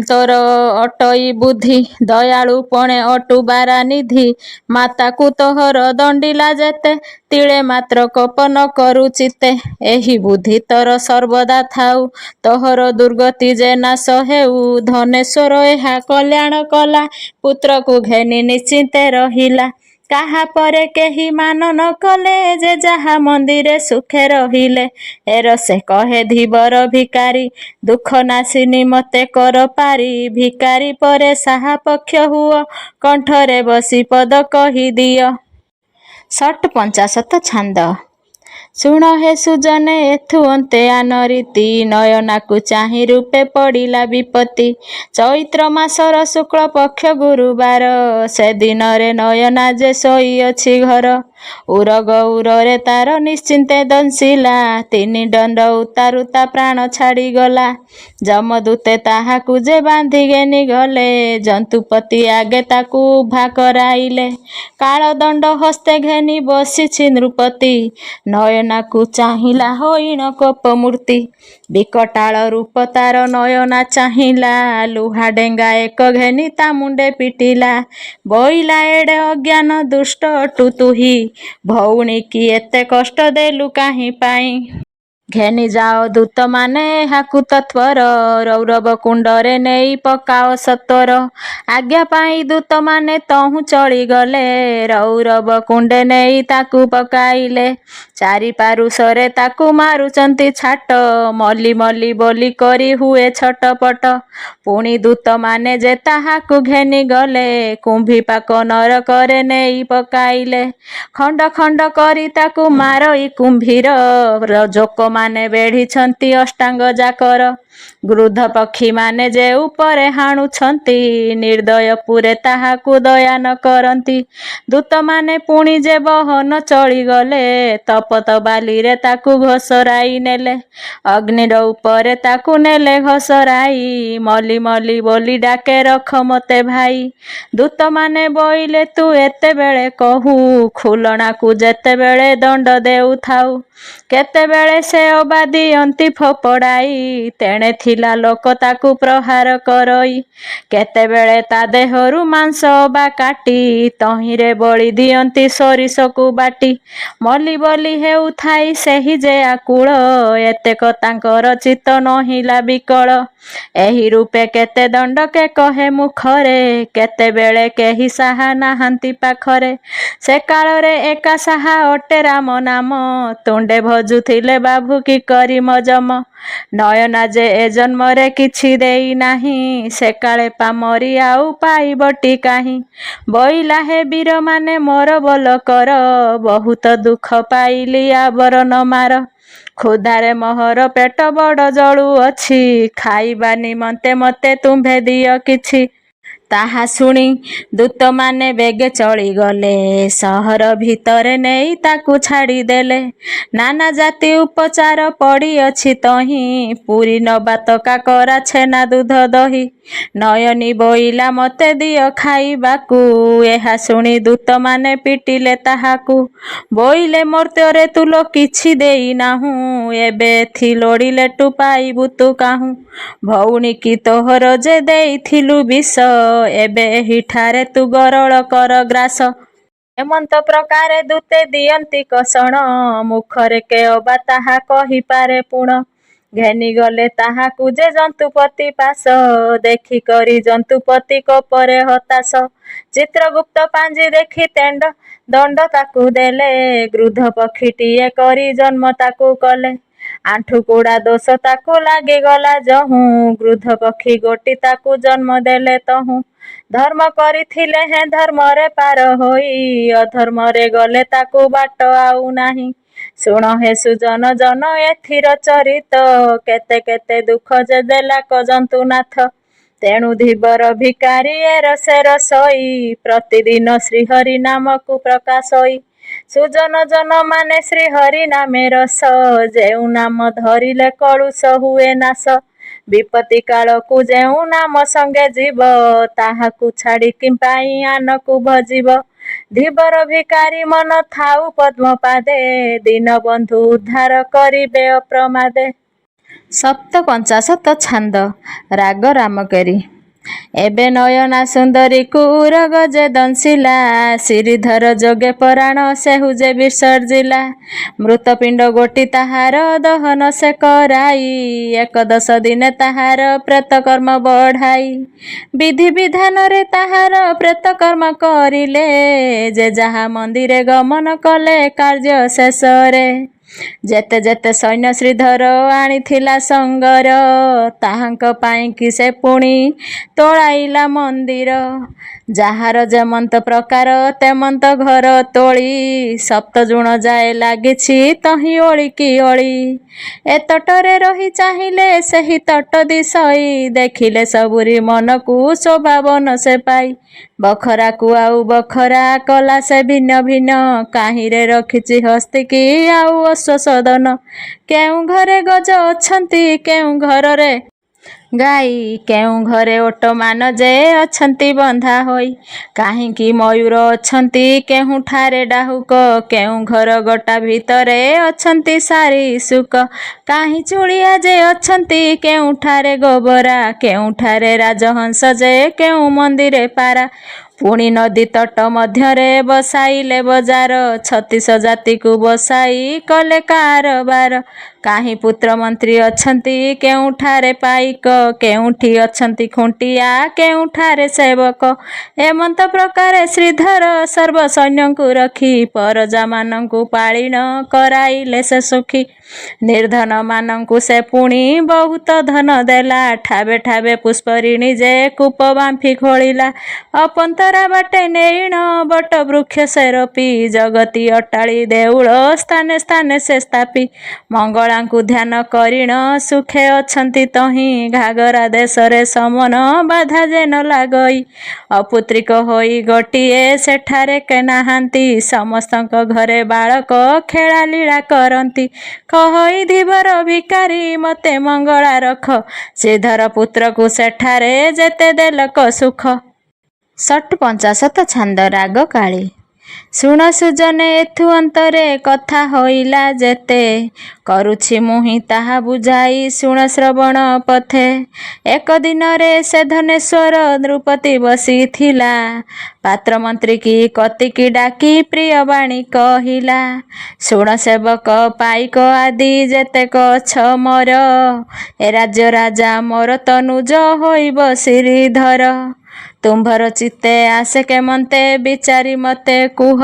ତୋର ଅଟଇ ବୁଦ୍ଧି ଦୟାଳୁ ପଣେ ଅଟୁ ବାରା ନିଧି ମାତାକୁ ତୋହର ଦଣ୍ଡିଲା ଯେତେ ତିଳେ ମାତ୍ର କୋପ ନ କରୁ ଚିତେ ଏହି ବୁଦ୍ଧି ତୋର ସର୍ବଦା ଥାଉ ତୋହର ଦୁର୍ଗତି ଯେ ନାଶ ହେଉ ଧନେଶ୍ୱର ଏହା କଲ୍ୟାଣ କଲା ପୁତ୍ରକୁ ଘେନି ନିଶ୍ଚିନ୍ତେ ରହିଲା କାହା ପରେ କେହି ମାନ ନ କଲେ ଯେ ଯାହା ମନ୍ଦିରେ ସୁଖେ ରହିଲେ ଏର ସେ କହେ ଧୀବର ଭିକାରୀ ଦୁଃଖ ନାଶିନୀ ମତେ କର ପାରି ଭିକାରୀ ପରେ ସାହା ପକ୍ଷ ହୁଅ କଣ୍ଠରେ ବସି ପଦ କହିଦିଅ ଷଟ ପଞ୍ଚାଶତ ଛାନ୍ଦ ଶୁଣ ହେ ସୁଜନେ ଏଥୁ ଅନ୍ତେ ଆନରୀତି ନୟନାକୁ ଚାହିଁ ରୂପେ ପଡ଼ିଲା ବିପତ୍ତି ଚୈତ୍ର ମାସର ଶୁକ୍ଳ ପକ୍ଷ ଗୁରୁବାର ସେଦିନରେ ନୟନା ଯେ ଶୋଇଅଛି ଘର ଉର ଗୌରରେ ତାର ନିଶ୍ଚିନ୍ତେ ଦଂଶିଲା 3 ଦଣ୍ଡ ଉତାରୁ ତା ପ୍ରାଣ ଛାଡ଼ିଗଲା ଯମଦୂତେ ତାହାକୁ ଯେ ବାନ୍ଧି ଘେନି ଗଲେ ଜନ୍ତୁପତି ଆଗେ ତାକୁ ଉଭା କରାଇଲେ କାଳଦଣ୍ଡ ହସ୍ତେ ଘେନି ବସିଛି ନୃପତି ନୟନାକୁ ଚାହିଁଲା ହୋଇଣ କୋପ ମୂର୍ତ୍ତି ବିକଟାଳ ରୂପ ତାର ନୟନା ଚାହିଁଲା ଲୁହା ଡେଙ୍ଗା ଏକ ଘେନି ତା ମୁଣ୍ଡେ ପିଟିଲା ବୋଇଲା ଏଡ଼େ ଅଜ୍ଞାନ ଦୁଷ୍ଟ ଅଟୁ ତୁହି ଭଉଣୀ କି ଏତେ କଷ୍ଟ ଦେଲୁ କାହିଁ ପାଇଁ ଘେନି ଯାଅ ଦୂତମାନେ ଏହାକୁ ତତ୍ପର ରୌରବ କୁଣ୍ଡରେ ନେଇ ପକାଅ ସତ୍ୱର ଆଜ୍ଞା ପାଇ ଦୂତମାନେ ତହୁଁ ଚଳିଗଲେ ରୌରବ କୁଣ୍ଡେ ନେଇ ତାକୁ ପକାଇଲେ ଚାରି ପାରୁଷରେ ତାକୁ ମାରୁଛନ୍ତି ଛାଟ ମଲି ମଲି ବୋଲି କରି ହୁଏ ଛଟପଟ ପୁଣି ଦୂତମାନେ ଯେ ତାହାକୁ ଘେନି ଗଲେ କୁମ୍ଭୀପାକ ନରକରେ ନେଇ ପକାଇଲେ ଖଣ୍ଡ ଖଣ୍ଡ କରି ତାକୁ ମାରଇ କୁମ୍ଭୀର ଜୋକମାନେ ବେଢ଼ିଛନ୍ତି ଅଷ୍ଟାଙ୍ଗ ଯାକର ଗୃଧ ପକ୍ଷୀମାନେ ଯେ ଉପରେ ହାଣୁଛନ୍ତି ନିର୍ଦ୍ଦୟ ପୁରେ ତାହାକୁ ଦୟା ନ କରନ୍ତି ଦୂତମାନେ ପୁଣି ଯେ ବହନ ଚଳିଗଲେ ତପତ ବାଲିରେ ତାକୁ ଘୋଷରାଇ ନେଲେ ଅଗ୍ନିର ଉପରେ ତାକୁ ନେଲେ ଘୋଷରାଇ ମଲି ମଲି ବୋଲି ଡାକେ ରଖ ମତେ ଭାଇ ଦୂତମାନେ ବୋଇଲେ ତୁ ଏତେବେଳେ କହୁ ଖୁଲଣାକୁ ଯେତେବେଳେ ଦଣ୍ଡ ଦେଉଥାଉ କେତେବେଳେ ସେ ଅବା ଦିଅନ୍ତି ଫୋପଡ଼ାଇ ତେଣେ ଜଣେ ଥିଲା ଲୋକ ତାକୁ ପ୍ରହାର କରଇ। କେତେବେଳେ ତା ଦେହରୁ ମାଂସ ବା କାଟି ତହିଁରେ ବଳି ଦିଅନ୍ତି ସୋରିଷକୁ ବାଟି। ମଲି ବୋଲି ହେଉଥାଇ ସେହି ଯେ ଆକୁଳ, ଏତେକ ତାଙ୍କର ଚିତ୍ତ ନହିଲା ବିକଳ। ଏହି ରୂପେ କେତେ ଦଣ୍ଡକେ କହେ ମୁଖରେ, କେତେବେଳେ କେହି ସାହା ନାହାନ୍ତି ପାଖରେ। ସେ କାଳରେ ଏକା ସାହା ଅଟେ ରାମ ନାମ, ତୁଣ୍ଡେ ଭଜୁଥିଲେ ବାବୁ କି କରି ମଜମ। ନୟନା ଯେ ଏ ଜନ୍ମରେ କିଛି ଦେଇ ନାହିଁ, ସେ କାଳେ ପାମରି ଆଉ ପାଇବଟି କାହିଁ। ବୋଇଲା ହେ ବୀରମାନେ ମୋର ବୋଲ କର, ବହୁତ ଦୁଃଖ ପାଇଲି ଆବର ନ ମାର। କ୍ଷୁଧାରେ ମୋହର ପେଟ ବଡ଼ ଜଳୁଅଛି, ଖାଇବା ନିମନ୍ତେ ମୋତେ ତୁମ୍ଭେ ଦିଅ କିଛି। ତାହା ଶୁଣି ଦୂତମାନେ ବେଗେ ଚଳିଗଲେ, ସହର ଭିତରେ ନେଇ ତାକୁ ଛାଡ଼ିଦେଲେ। ନାନା ଜାତି ଉପଚାର ପଡ଼ିଅଛି ତହିଁ, ପୁରୀ ନବାତ କାକରା ଛେନା ଦୁଧ ଦହି। ନୟନୀ ବୋଇଲା ମୋତେ ଦିଅ ଖାଇବାକୁ, ଏହା ଶୁଣି ଦୂତମାନେ ପିଟିଲେ ତାହାକୁ। ବୋଇଲେ ମର୍ତ୍ତ୍ୟରେ ତୁଲୋ କିଛି ଦେଇ ନାହୁଁ, ଏବେ ଏଥି ଲୋଡ଼ିଲେ ଟୁ ପାଇବୁ ତୁ କାହୁଁ। ଭଉଣୀ କି ତୋହର ଯେ ଦେଇଥିଲୁ ବିଷ, ଏବେ ଏହିଠାରେ ତୁ ଗରଳ କର ଗ୍ରାସ। ଏମନ୍ତ ପ୍ରକାରେ ଦୂତେ ଦିଅନ୍ତି କଷଣ, ମୁଖରେ କେ ଅବା ତାହା କହିପାରେ ପୁଣ। ଘେନିଗଲେ ତାହାକୁ ଯେ ଯନ୍ତୁପତି ପାଶ, ଦେଖିକରି ଯନ୍ତୁପତି କୋପରେ ହତାଶ। ଚିତ୍ରଗୁପ୍ତ ପାଞ୍ଜି ଦେଖି ଦଣ୍ଡ ତାକୁ ଦେଲେ, ଗୃଧ ପକ୍ଷୀଟିଏ କରି ଜନ୍ମ ତାକୁ କଲେ। ଆଣ୍ଠୁକୁଡ଼ା ଦୋଷ ତାକୁ ଲାଗିଗଲା ଯହୁଁ, ଗୃଧ ପକ୍ଷୀ ଗୋଟି ତାକୁ ଜନ୍ମ ଦେଲେ ତହୁଁ। ଧର୍ମ କରିଥିଲେ ହେଁ ଧର୍ମରେ ପାର ହୋଇ, ଅଧର୍ମରେ ଗଲେ ତାକୁ ବାଟ ଆଉ ନାହିଁ। ଶୁଣ ହେ ସୁଜନ ଜନ ଏଥିର ଚରିତ, କେତେ କେତେ ଦୁଃଖ ଯେ ଦେଲା ଜନ୍ତୁନାଥ। ତେଣୁ ଧୀବର ଭିକାରୀ ଏର ସେର ସଇ, ପ୍ରତିଦିନ ଶ୍ରୀହରି ନାମକୁ ପ୍ରକାଶଇ। ସୁଜନ ଜନ ମାନେ ଶ୍ରୀହରି ନାମେ ରସ, ଯେଉଁ ନାମ ଧରିଲେ କଳୁଷ ହୁଏ ନାଶ। ବିପତ୍ତି କାଳକୁ ଯେଉଁ ନାମ ସଙ୍ଗେ ଯିବ, ତାହାକୁ ଛାଡ଼ି କି ପାଇଁ ଆନକୁ ଭଜିବ। ଧୀବର ଭିକାରୀ ମନ ଥାଉ ପଦ୍ମପାଦେ, ଦୀନବନ୍ଧୁ ଉଦ୍ଧାର କରିବେ ଅପ୍ରମାଦେ। ସପ୍ତପଞ୍ଚାଶତ ଛାନ୍ଦ। ରାଗ ରାମକେରି। ଏବେ ନୟନା ସୁନ୍ଦରୀକୁ ଉରଗ ଯେ ଦଂଶିଲା, ଶ୍ରୀଧର ଯୋଗେ ପରାଣ ସେହୁ ଯେ ବିସର୍ଜିଲା। ମୃତପିଣ୍ଡ ଗୋଟି ତାହାର ଦହନ ସେ କରାଇ, 11 ଦିନେ ତାହାର ପ୍ରେତକର୍ମ ବଢ଼ାଇ। ବିଧି ବିଧାନରେ ତାହାର ପ୍ରେତକର୍ମ କରିଲେ, ଯେ ଯାହା ମନ୍ଦିରେ ଗମନ କଲେ କାର୍ଯ୍ୟ ଶେଷରେ। ଯେତେ ଯେତେ ସୈନ୍ୟ ଶ୍ରୀଧର ଆଣିଥିଲା ସଙ୍ଗର, ତାହାଙ୍କ ପାଇଁ କି ସେ ପୁଣି ତୋଳାଇଲା ମନ୍ଦିର। ଯାହାର ଯେମନ୍ତ ପ୍ରକାର ତେମନ୍ତ ଘର ତୋଳି, ସପ୍ତଜୁଣ ଯାଏ ଲାଗିଛି ତହିଁ ଓଳିକି ଓଳି। ଏ ତଟରେ ରହି ଚାହିଁଲେ ସେହି ତଟ ଦିଶଇ, ଦେଖିଲେ ସବୁରି ମନକୁ ଶୋଭାବନ ସେ ପାଇ। ବଖରାକୁ ଆଉ ବଖରା କଲା ସେ ଭିନ୍ନ ଭିନ୍ନ, କାହିଁରେ ରଖିଛି ହସ୍ତିକି ଆଉ ଅଶ୍ୱସଦନ। କେଉଁ ଘରେ ଗଜ ଅଛନ୍ତି କେଉଁ ଘରରେ ଗାଈ, କେଉଁ ଘରେ ଓଟମାନ ଯେ ଅଛନ୍ତି ବନ୍ଧା ହୋଇ। କାହିଁକି ମୟୂର ଅଛନ୍ତି କେଉଁଠାରେ ଡାହୁକ, କେଉଁ ଘର ଗୋଟା ଭିତରେ ଅଛନ୍ତି ଶାରୀସୁକ। କାହିଁ ଚୁଳିଆ ଯେ ଅଛନ୍ତି କେଉଁଠାରେ ଗୋବରା, କେଉଁଠାରେ ରାଜହଂସ ଯେ କେଉଁ ମନ୍ଦିରେ ପାରା। ପୁଣି ନଦୀ ତଟ ମଧ୍ୟରେ ବସାଇଲେ ବଜାର, 36 ଜାତିକୁ ବସାଇ କଲେ କାରବାର। କାହିଁ ପୁତ୍ର ମନ୍ତ୍ରୀ ଅଛନ୍ତି କେଉଁଠାରେ ପାଇକ, କେଉଁଠି ଅଛନ୍ତି ଖୁଣ୍ଟିଆ କେଉଁଠାରେ ସେବକ। ଏମନ୍ତ ପ୍ରକାରେ ଶ୍ରୀଧର ସର୍ବ ସୈନ୍ୟଙ୍କୁ ରଖି, ପରଜାମାନଙ୍କୁ ପାଳିନ କରାଇଲେ ସେ ସୁଖୀ। ନିର୍ଧନ ମାନଙ୍କୁ ସେ ପୁଣି ବହୁତ ଧନ ଦେଲା, ଠାବେ ଠାବେ ପୁଷ୍ପରିଣୀ ଯେ କୂପ ବାମ୍ଫି ଖୋଳିଲା। ଅପନ୍ତରା ବାଟେ ନେଇଣ ବଟ ବୃକ୍ଷ ସେ ରୋପି, ଜଗତି ଅଟ୍ଟାଳି ଦେଉଳ ସ୍ଥାନେ ସ୍ଥାନେ ସେ ସ୍ଥାପି। ମଙ୍ଗଳାଙ୍କୁ ଧ୍ୟାନ କରିଣ ସୁଖେ ଅଛନ୍ତି ତହିଁ, ଘାଗରା ଦେଶରେ ସମନ ବାଧା ଯେ ନ ଲାଗଇ। ଅପୁତ୍ରିକ ହୋଇ ଗୋଟିଏ ସେଠାରେ କେ ନାହାନ୍ତି, ସମସ୍ତଙ୍କ ଘରେ ବାଳକ ଖେଳା ଲୀଳା କରନ୍ତି। କହଇ ଧୀବର ଭିକାରୀ ମୋତେ ମଙ୍ଗଳା ରଖ, ଶ୍ରୀଧର ପୁତ୍ରକୁ ସେଠାରେ ଯେତେ ଦେଲକ ସୁଖ। ଷଟ୍ପଞ୍ଚାଶତ ଛାନ୍ଦ। ରାଗ କାଳୀ। ଶୁଣ ସୁଜନେ ଏଥୁ ଅନ୍ତରେ କଥା ହୋଇଲା ଯେତେ, କରୁଛି ମୁହିଁ ତାହା ବୁଝାଇ ଶୁଣ ଶ୍ରବଣ ପଥେ। ଏକ ଦିନରେ ସେ ଧନେଶ୍ୱର ନୃପତି ବସିଥିଲା, ପାତ୍ର ମନ୍ତ୍ରୀ କି କତିକି ଡାକି ପ୍ରିୟ ବାଣୀ କହିଲା। ଶୁଣ ସେବକ ପାଇକ ଆଦି ଯେତେକ ଅଛ ମୋର, ଏ ରାଜ୍ୟ ରାଜା ମୋର ତନୁଜ ହୋଇବ ଶ୍ରୀଧର। ତୁମ୍ଭର ଚିତ୍ତେ ଆସେ କେମନ୍ତେ ବିଚାରି ମତେ କୁହ,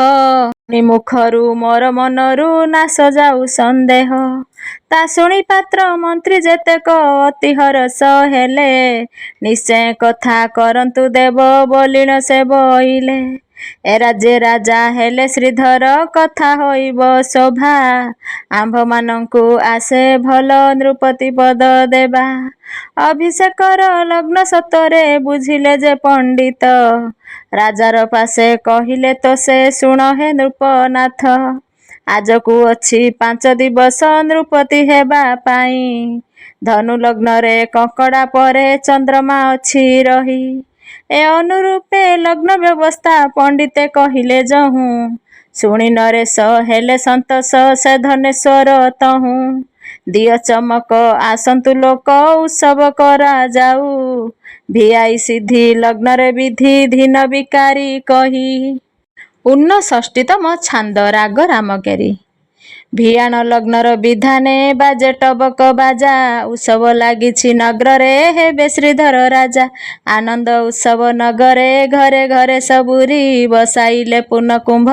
ମୁଖରୁ ମୋର ମନରୁ ନାଶ ଯାଉ ସନ୍ଦେହ। ତା ଶୁଣି ପାତ୍ର ମନ୍ତ୍ରୀ ଯେତେକ ଅତି ହରଷ ହେଲେ, ନିଶ୍ଚୟ କଥା କରନ୍ତୁ ଦେବ ବୋଲିଣ ସେ ବଇଲେ। ଏ ରାଜ୍ୟ ରାଜା ହେଲେ ଶ୍ରୀଧର କଥା ହୋଇବ ଶୋଭା, ଆମ୍ଭମାନଙ୍କୁ ଆସେ ଭଲ ନୃପତି ପଦ ଦେବା। ଅଭିଷେକର ଲଗ୍ନ ସତରେ ବୁଝିଲେ ଯେ ପଣ୍ଡିତ, ରାଜାର ପାଶେ କହିଲେ ତ ସେ ଶୁଣ ହେ ନୃପନାଥ। ଆଜକୁ ଅଛି 5 ଦିବସ ନୃପତି ହେବା ପାଇଁ, ଧନୁ ଲଗ୍ନରେ କଙ୍କଡ଼ା ପରେ ଚନ୍ଦ୍ରମା ଅଛି ରହି। ଏ ଅନୁରୂପେ ଲଗ୍ନ ବ୍ୟବସ୍ଥା ପଣ୍ଡିତେ କହିଲେ ଯହୁଁ, ଶୁଣି ନରେଶ ହେଲେ ସନ୍ତୋଷ ସେ ଧନେଶ୍ୱର ତହୁଁ। ଦିଅ ଚମକ ଆସନ୍ତୁ ଲୋକ ଉତ୍ସବ କରାଯାଉ, ଭିଆଇ ସିଦ୍ଧି ଲଗ୍ନରେ ବିଧି ଧିନ ବିକାରୀ କହି। 59ତମ ଛାନ୍ଦ ରାଗ ରାମକେରି। ଭିଆଣ ଲଗ୍ନର ବିଧାନେ ବାଜେ ଟବକ ବାଜା, ଉତ୍ସବ ଲାଗିଛି ନଗରରେ ହେବେ ଶ୍ରୀଧର ରାଜା। ଆନନ୍ଦ ଉତ୍ସବ ନଗରେ ଘରେ ଘରେ ସବୁରି, ବସାଇଲେ ପୂର୍ଣ୍ଣ କୁମ୍ଭ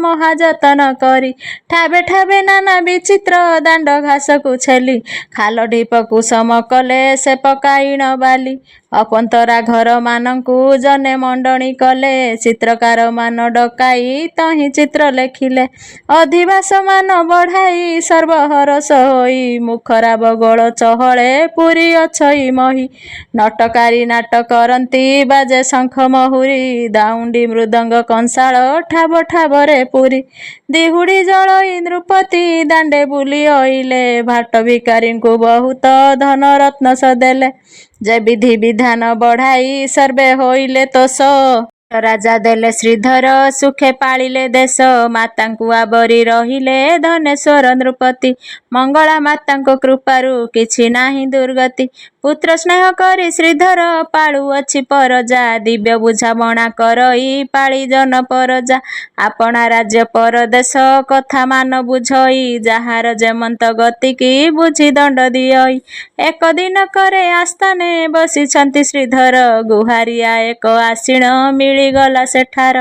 ମହାଯତନ କରି। ଠାବେ ଠାବେ ନାନା ବିଚିତ୍ର ଦାଣ୍ଡ ଘାସକୁ ଛେଲି, ଖାଲ ଢିପକୁ ସମ କଲେ ସେ ପକାଇଣ ବାଲି। ଅପନ୍ତରା ଘର ମାନଙ୍କୁ ଜନେ ମଣ୍ଡଣି କଲେ, ଚିତ୍ରକାର ମାନ ଡକାଇ ତହିଁ ଚିତ୍ର ଲେଖିଲେ। ଅଧିବାସ ମାନ ବଢ଼ାଇ ସର୍ବହରଷ ହୋଇ, ମୁଖରାବ ଗୋଳ ଚହଳେ ପୁରୀ ଅଛଇ ମହି। ନଟକାରୀ ନାଟ କରନ୍ତି ବାଜେ ଶଙ୍ଖ ମହୁରୀ, ଦାଉଣ୍ଡି ମୃଦଙ୍ଗ କଂସାଳ ଠାବ ଠାବରେ ପୁରୀ। ଦିହୁଡ଼ି ଜଳଇ ନୃପତି ଦାଣ୍ଡେ ବୁଲି ଅଇଲେ, ଭାଟ ଭିକାରୀଙ୍କୁ ବହୁତ ଧନ ରତ୍ନ ସଦେଲେ। ଯେ ବିଧି ବିଧାନ ବଢ଼ାଇ ସର୍ବେ ହୋଇଲେ ତୋଷ, ରାଜା ଦେଲେ ଶ୍ରୀଧର ସୁଖେ ପାଳିଲେ ଦେଶ। ମାତାଙ୍କୁ ଆବରି ରହିଲେ ଧନେଶ୍ୱର ନୃପତି, ମଙ୍ଗଳା ମାତାଙ୍କ କୃପାରୁ କିଛି ନାହିଁ ଦୁର୍ଗତି। ପୁତ୍ର ସ୍ନେହ କରି ଶ୍ରୀଧର ପାଳୁଅଛି ପରଜା, ଦିବ୍ୟ ବୁଝାମଣା କରଇ ପାଳି ଜନ ପରଜା। ଆପଣା ରାଜ୍ୟ ପରଦେଶ କଥା ମାନ ବୁଝଇ, ଯାହାର ଯେମନ୍ତ ଗତିକି ବୁଝି ଦଣ୍ଡ ଦିଅଇ। ଏକ ଦିନକରେ ଆସ୍ଥାନେ ବସିଛନ୍ତି ଶ୍ରୀଧର, ଗୁହାରିଆ ଏକ ଆସିଣ ମିଳିଗଲା ସେଠାର।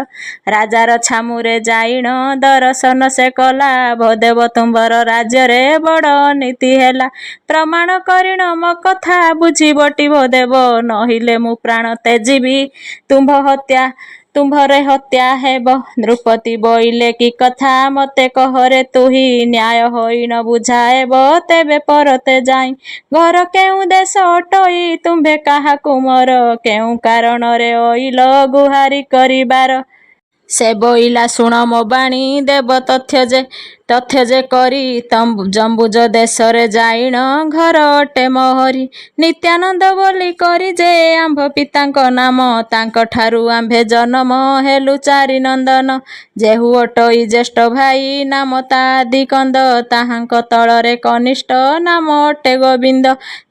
ରାଜାର ଛାମୁରେ ଯାଇଣ ଦରଶନ ସେ କଲା, ଭଦେବ ତୁମ୍ଭର ରାଜ୍ୟରେ ବଡ଼ ଅନୀତି ହେଲା। ପ୍ରମାଣ କରିଣ ମୋ କଥା ବୁଝିବଟି ଭଦେବ, ନହିଲେ ମୁଁ ପ୍ରାଣ ତ୍ୟଜିବି ତୁମ୍ଭରେ ହତ୍ୟା ହେବ। ନୃପତି ବୋଇଲେ କି କଥା ମତେ କହରେ ତୁହି, ନ୍ୟାୟ ହୋଇଣ ବୁଝାଏବ ତେବେ ପରତେ ଯାଇ। ଘର କେଉଁ ଦେଶ ଅଟଇ ତୁମ୍ଭେ କାହାକୁ ମୋର, କେଉଁ କାରଣରେ ଅଇଲ ଗୁହାରି କରିବାର। ସେ ବୋଇଲା ଶୁଣ ମୋ ବାଣୀ ଦେବ ତଥ୍ୟ ଯେ କରି, ଜମ୍ବୁଜ ଦେଶରେ ଯାଇଣ ଘର ଅଟେ ମୋହରି। ନିତ୍ୟାନନ୍ଦ ବୋଲି କରି ଯେ ଆମ୍ଭ ପିତାଙ୍କ ନାମ, ତାଙ୍କଠାରୁ ଆମ୍ଭେ ଜନମ ହେଲୁ 4 ନନ୍ଦନ। ଯେହୁ ଅଟଇ ଜ୍ୟେଷ୍ଠ ଭାଇ ନାମ ତା ଆଦିକନ୍ଦ, ତାହାଙ୍କ ତଳରେ କନିଷ୍ଠ ନାମ ଅଟେ ଗୋବିନ୍ଦ।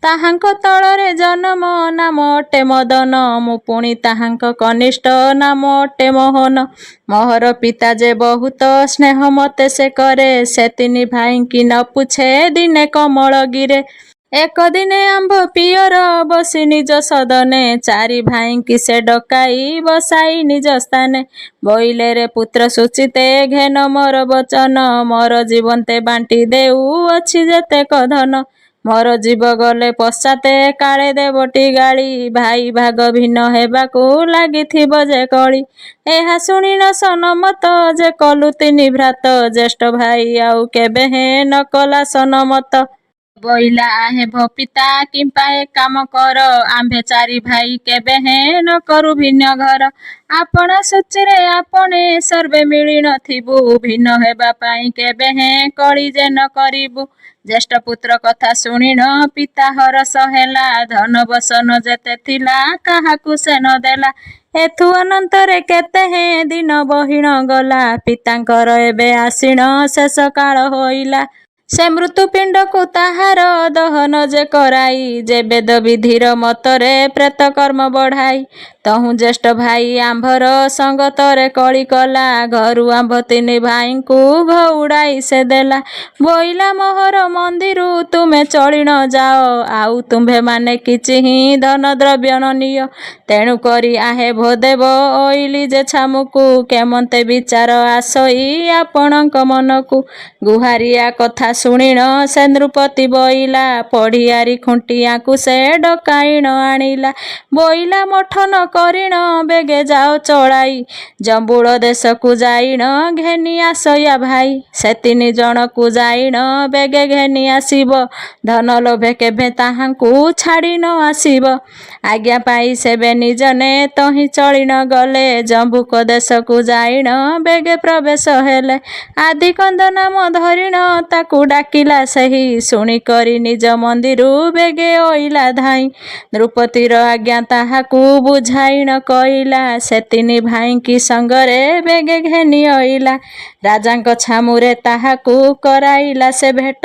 ତାହାଙ୍କ ତଳରେ ଜନମ ନାମ ଅଟେ ମଦନ, ମୁଁ ପୁଣି ତାହାଙ୍କ କନିଷ୍ଠ ନାମ ଅଟେ ମୋହନ। ମୋହର ପିତା ଯେ ବହୁତ ସ୍ନେହ ମତେ ସେ କରେ, ସେ 3 ଭାଇଙ୍କି ନ ପୁଛେ ଦିନେ କମଳଗିରେ। ଏକ ଦିନେ ଆମ୍ଭ ପିଅର ବସି ନିଜ ସଦନେ, 4 ଭାଇଙ୍କି ସେ ଡକାଇ ବସାଇ ନିଜ ସ୍ଥାନେ। ବୋଇଲେ ରେ ପୁତ୍ର ସୁଚିତେ ଘେନ ମୋର ବଚନ, ମୋର ଜୀବନ୍ତେ ବାଣ୍ଟି ଦେଉଅଛି ଯେତେକ ଧନ। ମୋର ଜୀବ ଗଲେ ପଶ୍ଚାତେ କାଳେ ଦେବଟି ଗାଳି, ଭାଇ ଭାଗ ଭିନ୍ନ ହେବାକୁ ଲାଗିଥିବ ଯେ କଳି। ଏହା ଶୁଣିଣ ସନମତ ଯେ କଲୁ 3 ଭ୍ରାତ, ଜ୍ୟେଷ୍ଠ ଭାଇ ଆଉ କେବେହେଁ ନ କଲା ସନମତ। ବୋଇଲା ଆହେ ଭ ପିତା କିମ୍ପା ଏ କାମ କର ଆମ୍ଭେ ଚାରି ଭାଇ କେବେ ହେଁ ନ କରୁ ଭିନ୍ନ ଘର। ଆପଣା ସୂଚିରେ ଆପଣେ ସର୍ବେ ମିଳି ନଥିବୁ ଭିନ୍ନ ହେବା ପାଇଁ କେବେ ହେଁ କଳି ଯେ ନ କରିବୁ। ଜ୍ୟେଷ୍ଠ ପୁତ୍ର କଥା ଶୁଣିଣ ପିତା ହରସ ହେଲା ଧନ ବସନ ଯେତେ ଥିଲା କାହାକୁ ସେ ନ ଦେଲା। ଏଥୁ ଅନନ୍ତରେ କେତେ ହେଁ ଦିନ ବହିଣ ଗଲା ପିତାଙ୍କର ଏବେ ଆସିଣ ଶେଷ କାଳ ହୋଇଲା। ସେ ମୃତ୍ୟୁପିଣ୍ଡକୁ ତାହାର ଦହନ ଯେ କରାଇ ଯେ ବେଦ ବିଧିର ମତରେ ପ୍ରେତ କର୍ମ ବଢ଼ାଇ। ତହୁଁ ଜ୍ୟେଷ୍ଠ ଭାଇ ଆମ୍ଭର ସଙ୍ଗତରେ କଳି କଲା ଘରୁ ଆମ୍ଭ ତିନି ଭାଇଙ୍କୁ ଘଉଡ଼ାଇ ସେ ଦେଲା। ବୋଇଲା ମୋହର ମନ୍ଦିରୁ ତୁମେ ଚଳି ନ ଯାଅ ଆଉ ତୁମ୍ଭେମାନେ କିଛି ହିଁ ଧନ ଦ୍ରବ୍ୟ ନ ନିଅ। ତେଣୁ କରି ଆହେ ଭୋ ଦେବ ଅଇଲି ଯେ ଛାମୁକୁ କେମନ୍ତେ ବିଚାର ଆସଇ ଆପଣଙ୍କ ମନକୁ। ଗୁହାରିଆ କଥା ଶୁଣିଣ ସେ ନୃପତି ବୋଇଲା ପଢ଼ିଆରି ଖୁଣ୍ଟିଆଙ୍କୁ ସେ ଡକାଇଣ ଆଣିଲା। ବୋଇଲା ମଠ ନ କରିଣ ବେଗେ ଯାଅ ଚଳାଇ ଜମ୍ବୁଳ ଦେଶକୁ ଯାଇଣ ଘେନି ଆସୟା ଭାଇ। ସେ ତିନି ଜଣକୁ ଯାଇଣ ବେଗେ ଘେନି ଆସିବ ଧନ ଲୋଭେ କେଭେ ତାହାଙ୍କୁ ଛାଡ଼ି ନ ଆସିବ। ଆଜ୍ଞା ପାଇ ସେବେ ନିଜନେ ତହିଁ ଚଳି ନ ଗଲେ ଜମ୍ବୁକ ଦେଶକୁ ଯାଇଣ ବେଗେ ପ୍ରବେଶ ହେଲେ। ଆଦିକନ୍ଦ ନାମ ଧରିଣ ତାକୁ ଡାକିଲା ସେହି ଶୁଣିକରି ନିଜ ମନ୍ଦିରୁ ବେଗେ ଅଇଲା ଧାଇଁ। ନୃପତିର ଆଜ୍ଞା ତାହାକୁ ବୁଝାଇଣ କହିଲା ସେ ତିନି ଭାଇଙ୍କି ସଙ୍ଗରେ ବେଗେ ଘେନି ଅଇଲା। ରାଜାଙ୍କ ଛାମୁରେ ତାହାକୁ କରାଇଲା ସେ ଭେଟ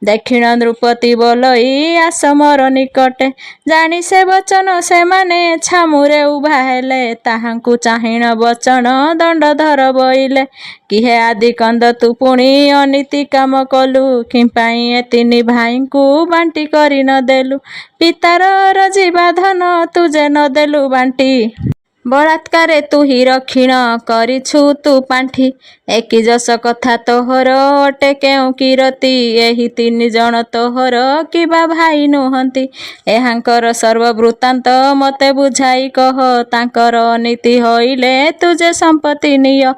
ଦେଖିଣ ନୃପତି ବୋଲଇ ଆସମର ନିକଟେ। ଜାଣି ସେ ବଚନ ସେମାନେ ଛାମୁରେ ଉଭା ହେଲେ ତାହାଙ୍କୁ ଚାହିଁଣ ବଚନ ଦଣ୍ଡଧର ବୋଇଲେ। କିହେ ଆଦିକନ୍ଦ ତୁ ପୁଣି ଅନୀତି କାମ କଲୁ କିମ୍ପାଇଁ ଏ ତିନି ଭାଇଙ୍କୁ ବାଣ୍ଟି କରି ନ ଦେଲୁ। ପିତାର ଅରଜିବା ଧନ ତୁ ଯେ ନ ଦେଲୁ ବାଣ୍ଟି ବଳାତ୍କାରେ ତୁହି ରକ୍ଷିଣ କରିଛୁ ତୁ ପାଣ୍ଠି। ଏ କି ଯଶ କଥା ତୋହର ଅଟେ କେଉଁ କିରତି ଏହି ତିନି ଜଣ ତୋହର କିବା ଭାଇ ନୁହନ୍ତି। ଏହାଙ୍କର ସର୍ବବୃତ୍ତାନ୍ତ ମତେ ବୁଝାଇ କହ ତାଙ୍କର ଅନୀତି ହୋଇଲେ ତୁ ଯେ ସମ୍ପତ୍ତି ନିଅ।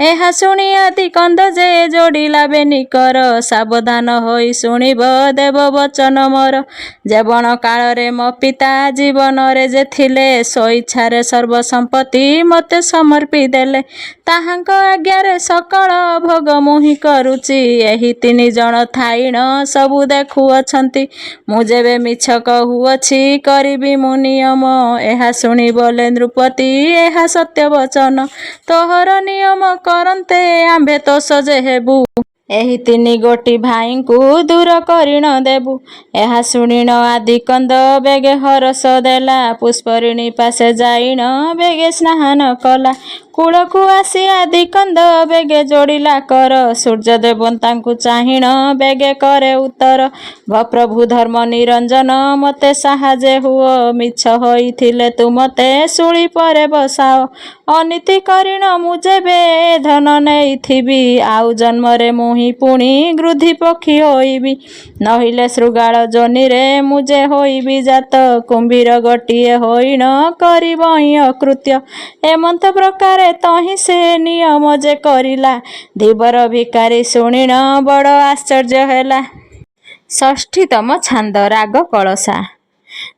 ଏହା ଶୁଣି ଆଦିକନ୍ଦ ଯେ ଯୋଡ଼ିଲା ବେନିକର ସାବଧାନ ହୋଇ ଶୁଣିବ ଦେବ ବଚନ ମୋର। ଯୌବନ କାଳରେ ମୋ ପିତା ଜୀବନରେ ଯେ ଥିଲେ ସ୍ୱଇଚ୍ଛାରେ ସର୍ବ ସମ୍ପତ୍ତି ମୋତେ ସମର୍ପି ଦେଲେ। ତାହାଙ୍କ ଆଜ୍ଞାରେ ସକଳ ଭୋଗ ମୁହିଁ କରୁଛି ଏହି ତିନି ଜଣ ଥାଇଣ ସବୁ ଦେଖୁଅଛନ୍ତି। ମୁଁ ଯେବେ ମିଛ କହୁଅଛି କରିବି ମୁଁ ନିୟମ। ଏହା ଶୁଣି ବୋଲେ ନୃପତି ଏହା ସତ୍ୟ ବଚନ ତୋହର ନିୟମ କରନ୍ତେ ଆମ୍ଭେ ତୋଷ ଯେ ହେବୁ। ଏହି ତିନି ଗୋଟି ଭାଇଙ୍କୁ ଦୂର କରିଣ ଦେବୁ। ଏହା ଶୁଣିଣ ଆଦିକନ୍ଦ ବେଗେ ହରସ ଦେଲା ପୁଷ୍କରିଣୀ ପାଶେ ଯାଇଣ ବେଗେ ସ୍ନାନ କଲା। କୂଳକୁ ଆସି ଆଦିକନ୍ଦ ବେଗେ ଯୋଡ଼ିଲା କର ସୂର୍ଯ୍ୟ ଦେବତାଙ୍କୁ ଚାହିଁଣ ବେଗେ କରେ ଉତ୍ତର। ଭ ପ୍ରଭୁ ଧର୍ମ ନିରଞ୍ଜନ ମୋତେ ସାହାଯ୍ୟ ହୁଅ ମିଛ ହୋଇଥିଲେ ତୁ ମୋତେ ଶୂଳି ପରେ ବସାଅ। ଅନୀତି କରିଣ ମୁଁ ଯେବେ ଏ ଧନ ନେଇଥିବି ଆଉ ଜନ୍ମରେ ମୁଁ ହିଁ ପୁଣି ଗୃଧି ପକ୍ଷୀ ହୋଇବି। ନହିଲେ ଶୃଗାଳ ଯୋନିରେ ମୁଁ ଯେ ହୋଇବି ଜାତ କୁମ୍ଭୀର ଗୋଟିଏ ହୋଇଣ କରିବଇଁ ଅକୃତ୍ୟ। ଏମନ୍ତ ପ୍ରକାରେ ତହିଁ ସେ ନିୟମ ଯେ କରିଲା ଧୀବର ଭିକାରୀ ଶୁଣିଣ ବଡ଼ ଆଶ୍ଚର୍ଯ୍ୟ ହେଲା। ଷଷ୍ଠୀତମ ଛାନ୍ଦ ରାଗ କଳସା।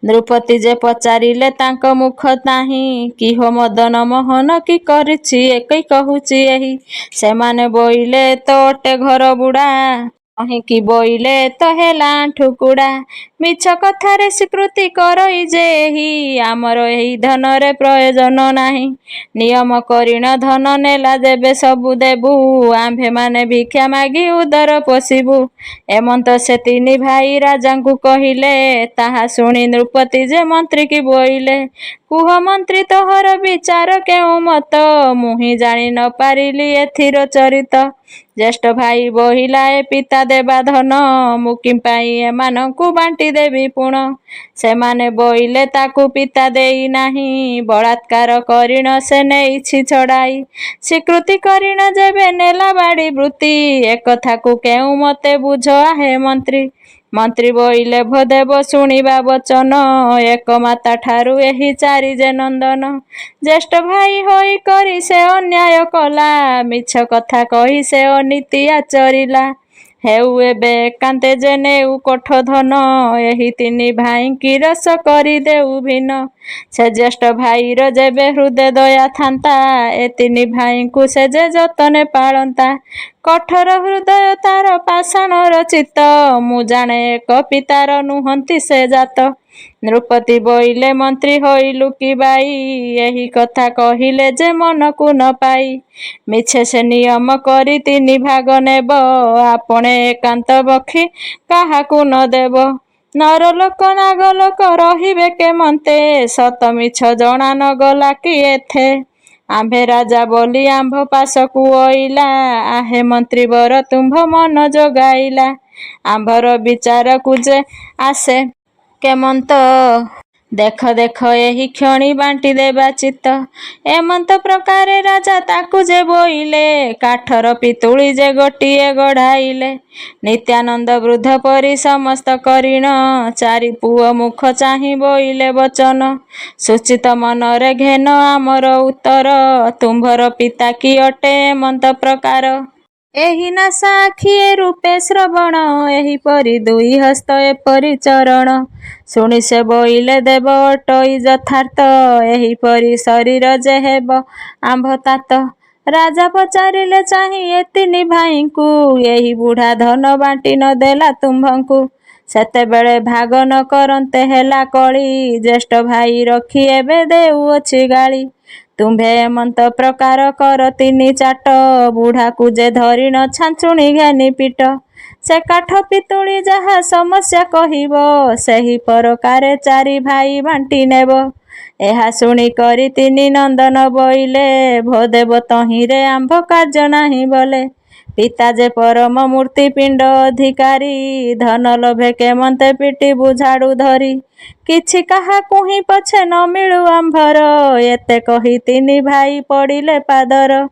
ନୃପତି ଯେ ପଚାରିଲେ ତାଙ୍କ ମୁଖ ନାହିଁ କିହ ମଦନ ମୋହନ କି କରିଛି କି କହୁଛି ଏହି। ସେମାନେ ବୋଇଲେ ତ ଅଟେ ଘର ବୁଡ଼ା ତହିଁକି ବୋଇଲେ ତ ହେଲା ଆଣ୍ଠୁକୁଡ଼ା। ମିଛ କଥାରେ ସ୍ୱୀକୃତି କରଇ ଯେ ଏହି ଆମର ଏହି ଧନରେ ପ୍ରୟୋଜନ ନାହିଁ। ନିୟମ କରିଣ ଧନ ନେଲା ଯେବେ ସବୁ ଦେବୁ ଆମ୍ଭେମାନେ ଭିକ୍ଷା ମାଗି ଉଦର ପୋଷିବୁ। ଏମନ୍ତ ସେ ତିନି ଭାଇ ରାଜାଙ୍କୁ କହିଲେ। ତାହା ଶୁଣି ନୃପତି ଯେ ମନ୍ତ୍ରୀକି ବୋଇଲେ କୁହ ମନ୍ତ୍ରୀ ତୋହର ବିଚାର କେଉଁ ମତ ମୁଁ ହିଁ ଜାଣି ନ ପାରିଲି ଏଥିର ଚରିତ। ଜ୍ୟେଷ୍ଠ ଭାଇ ବୋଇଲା ଏ ପିତା ଦେବା ଧନ ମୁଁ କିମ୍ପାଇଁ ଏମାନଙ୍କୁ ବାଣ୍ଟି ଦେବି ପୁଣ। ସେମାନେ ବୋଇଲେ ତାକୁ ପିତା ଦେଇ ନାହିଁ ବଳାତ୍କାର କରିଣ ସେ ନେଇଛି ଛଡ଼ାଇ। ସ୍ୱୀକୃତି କରିଣ ଯେବେ ନେଲା ବାଡ଼ି ବୃତ୍ତି ଏକଥାକୁ କେଉଁ ମତେ ବୁଝ ଆହେ ମନ୍ତ୍ରୀ। ମନ୍ତ୍ରୀ ବୋଇଲେ ଭୋ ଦେବ ଶୁଣିବା ବଚନ ଏକ ମାତା ଠାରୁ ଏହି ଚାରି ଯେ ନନ୍ଦନ। ଜ୍ୟେଷ୍ଠ ଭାଇ ହୋଇ କରି ସେ ଅନ୍ୟାୟ କଲା ମିଛ କଥା କହି ସେ ଅନୀତି ଆଚରିଲା। ହେଉ ଏବେ ଏକାନ୍ତେ ଯେ ନେଉ କୋଠ ଧନ, ଏହି ତିନି ଭାଇଙ୍କି ରସ କରିଦେଉ ଭିନ୍ନ। ସେ ଜ୍ୟେଷ୍ଠ ଭାଇର ଯେବେ ହୃଦୟ ଦୟା ଥାନ୍ତା, ଏ ତିନି ଭାଇଙ୍କୁ ସେ ଯେ ଯତନେ ପାଳନ୍ତା। କଠୋର ହୃଦୟ ତାର ପାଷାଣର ଚିତ୍ତ, ମୁଁ ଜାଣେ ଏକ ପିତାର ନୁହନ୍ତି ସେ ଜାତ। ନୃପତି ବୋଇଲେ ମନ୍ତ୍ରୀ ହୋଇଲୁ କି ବାଇ, ଏହି କଥା କହିଲେ ଯେ ମନକୁ ନ ପାଇ। ମିଛେ ସେ ନିୟମ କରି ତିନି ଭାଗ ନେବ, ଆପଣେ ଏକାନ୍ତ ବଖି କାହାକୁ ନ ଦେବ। ନରଲୋକ ନାଗଲୋକ ରହିବେ କେମନ୍ତେ, ସତ ମିଛ ଜଣା ନ ଗଲା କି ଏଥେ। ଆମ୍ଭେ ରାଜା ବୋଲି ଆମ୍ଭ ପାଶକୁ ଅଇଲା, ଆହେ ମନ୍ତ୍ରୀ ବର ତୁମ୍ଭ ମନ ଯୋଗାଇଲା। ଆମ୍ଭର ବିଚାରକୁ ଯେ ଆସେ କେମନ୍ତ, ଦେଖ ଦେଖ ଏହି କ୍ଷଣି ବାଣ୍ଟି ଦେବା ଚିତ୍ତ। ଏମନ୍ତ ପ୍ରକାରେ ରାଜା ତାକୁ ଯେ ବୋଇଲେ, କାଠର ପିତୁଳି ଯେ ଗୋଟିଏ ଗଢ଼ାଇଲେ। ନିତ୍ୟାନନ୍ଦ ବୃଦ୍ଧ ପରି ସମସ୍ତ କରିଣ, ଚାରି ପୁଅ ମୁଖ ଚାହିଁ ବୋଇଲେ ବଚନ। ସୂଚିତ ମନରେ ଘେନ ଆମର ଉତ୍ତର, ତୁମ୍ଭର ପିତା କି ଅଟେ ଏମନ୍ତ ପ୍ରକାର। ଏହି ନାସା ଆଖି ଏ ରୂପେ ଶ୍ରବଣ, ଏହିପରି ଦୁଇ ହସ୍ତ ଏପରି ଚରଣ। ଶୁଣି ସେ ବୋଇଲେ ଦେବ ଅଟଇ ଯଥାର୍ଥ, ଏହିପରି ଶରୀର ଯେ ହେବ ଆମ୍ଭ ତାତ। ରାଜା ପଚାରିଲେ ଚାହିଁ ଏ ତିନି ଭାଇଙ୍କୁ, ଏହି ବୁଢ଼ା ଧନ ବାଣ୍ଟି ନ ଦେଲା ତୁମ୍ଭଙ୍କୁ। ସେତେବେଳେ ଭାଗ ନ କରନ୍ତେ ହେଲା କଳି, ଜ୍ୟେଷ୍ଠ ଭାଇ ରଖି ଏବେ ଦେଉଅଛି ଗାଳି। ତୁମ୍ଭେ ଏମନ୍ତ ପ୍ରକାର କର ତିନି ଚାଟ, ବୁଢ଼ାକୁ ଯେ ଧରିଣ ଛାଞ୍ଚୁଣି ଘେନି ପିଟ। ସେ କାଠ ପିତୁଳି ଯାହା ସମସ୍ୟା କହିବ, ସେହି ପ୍ରକାରେ ଚାରି ଭାଇ ବାଣ୍ଟି ନେବ। ଏହା ଶୁଣି କରି ତିନି ନନ୍ଦନ ବୋଇଲେ, ଭୋ ଦେବ ତହିଁରେ ଆମ୍ଭ କାର୍ଯ୍ୟ ନାହିଁ ବଲେ। ପିତା ଯେ ପରମ ମୂର୍ତ୍ତି ପିଣ୍ଡ ଅଧିକାରୀ, ଧନ ଲୋଭେ କେମନ୍ତେ ପିଟିବୁ ଝାଡ଼ୁ ଧରି। କିଛି କାହାକୁ ହିଁ ପଛେ ନ ମିଳୁ ଆମ୍ଭର, ଏତେ କହି ତିନି ଭାଇ ପଡ଼ିଲେ ପାଦର।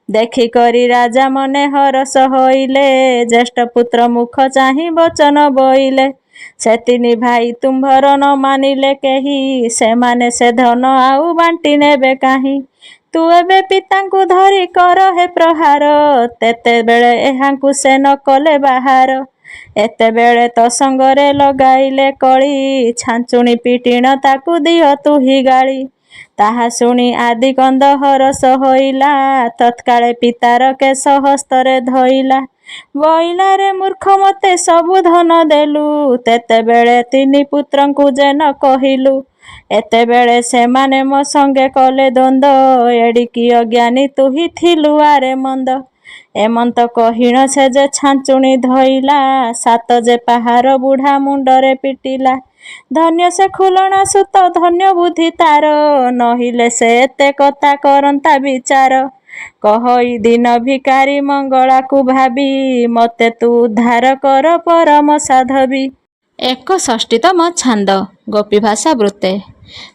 ଦେଖିକରି ରାଜା ମନେ ହରଷ ହୋଇଲେ, ଜ୍ୟେଷ୍ଠ ପୁତ୍ର ମୁଖ ଚାହିଁ ବଚନ ବୋଇଲେ। ସେ ତିନି ଭାଇ ତୁମ୍ଭର ନ ମାନିଲେ କେହି, ସେମାନେ ସେ ଧନ ଆଉ ବାଣ୍ଟି ନେବେ କାହିଁ। ତୁ ଏବେ ପିତାଙ୍କୁ ଧରି କର ହେ ପ୍ରହାର, ତେତେବେଳେ ଏହାଙ୍କୁ ସେ ନ କଲେ ବାହାର। ଏତେବେଳେ ତ ସଙ୍ଗରେ ଲଗାଇଲେ କଳି, ଛାଞ୍ଚୁଣି ପିଟିଣ ତାକୁ ଦିଅ ତୁହି ଗାଳି। ତାହା ଶୁଣି ଆଦି କନ୍ଦ ହରଷ ହୋଇଲା, ତତ୍କାଳେ ପିତାର କେଶ ହସ୍ତରେ ଧଇଲା। ବୋଇଲାରେ ମୂର୍ଖ ମୋତେ ସବୁ ଧନ ଦେଲୁ, ତେତେବେଳେ ତିନି ପୁତ୍ରଙ୍କୁ ଯେ ନ କହିଲୁ। ଏତେବେଳେ ସେମାନେ ମୋ ସଙ୍ଗେ କଲେ ଦ୍ୱନ୍ଦ, ଏଡ଼ିକି ଅଜ୍ଞାନୀ ତୁହି ଥିଲୁ ଆରେ ମନ୍ଦ। ଏମନ୍ତ କହିଣ ସେ ଯେ ଛାଞ୍ଚୁଣି ଧଇଲା, ସାତ ଯେ ପାହାର ବୁଢ଼ା ମୁଣ୍ଡରେ ପିଟିଲା। ଧନ୍ୟ ସେ ଖୁଲଣା ସୁତ ଧନ୍ୟ ବୁଦ୍ଧି ତାର, ନହିଲେ ସେ ଏତେ କଥା କରନ୍ତା ବିଚାର। କହଇ ଦିନ ଭିକାରୀ ମଙ୍ଗଳାକୁ ଭାବି, ମୋତେ ତୁ ଉଦ୍ଧାର କର ପରମ ସାଧବି। 61ତମ ଛାନ୍ଦ। ଗୋପୀଭାଷା ବୃତ୍ତେ।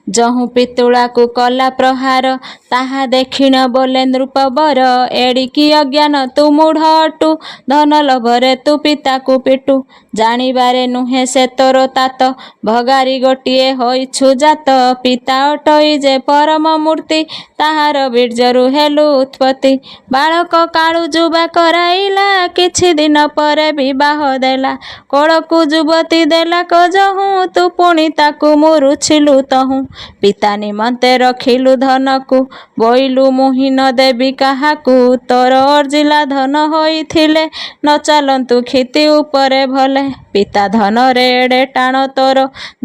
ଯହୁଁ ପିତୁଳାକୁ କଲା ପ୍ରହାର, ତାହା ଦେଖିଣ ବୋଲେ ନୃପବର। ଏଡ଼ିକି ଅଜ୍ଞାନ ତୁ ମୂଢ଼ ଅଟୁ, ଧନ ଲୋଭରେ ତୁ ପିତାକୁ ପିଟୁ। ଜାଣିବାରେ ନୁହେଁ ସେ ତୋର ତାତ, ଭଗାରି ଗୋଟିଏ ହୋଇଛୁ ଜାତ। ପିତା ଅଟଇ ଯେ ପରମ ମୂର୍ତ୍ତି, ତାହାର ବୀର୍ଯ୍ୟରୁ ହେଲୁ ଉତ୍ପତ୍ତି। ବାଳକ କାଳୁ ଯୁବା କରାଇଲା, କିଛି ଦିନ ପରେ ବିବାହ ଦେଲା। କୋଳକୁ ଯୁବତୀ ଦେଲା ଯହୁଁ, ତୁ ପୁଣି ତାକୁ ମୁରୁଛିଲୁ ତହୁଁ। ପିତା ନିମନ୍ତେ ରଖିଲୁ ଧନକୁ, ବୋଇଲୁ ମୁହିଁ ନ ଦେବି କାହାକୁ। ତୋର ଅର୍ଜିଲା ଧନ ହୋଇଥିଲେ, ନ ଚାଲନ୍ତୁ କ୍ଷିତି ଉପରେ ଭଲେ। ପିତା ଧନରେ ଏଡ଼େ ଟାଣ ତୋର,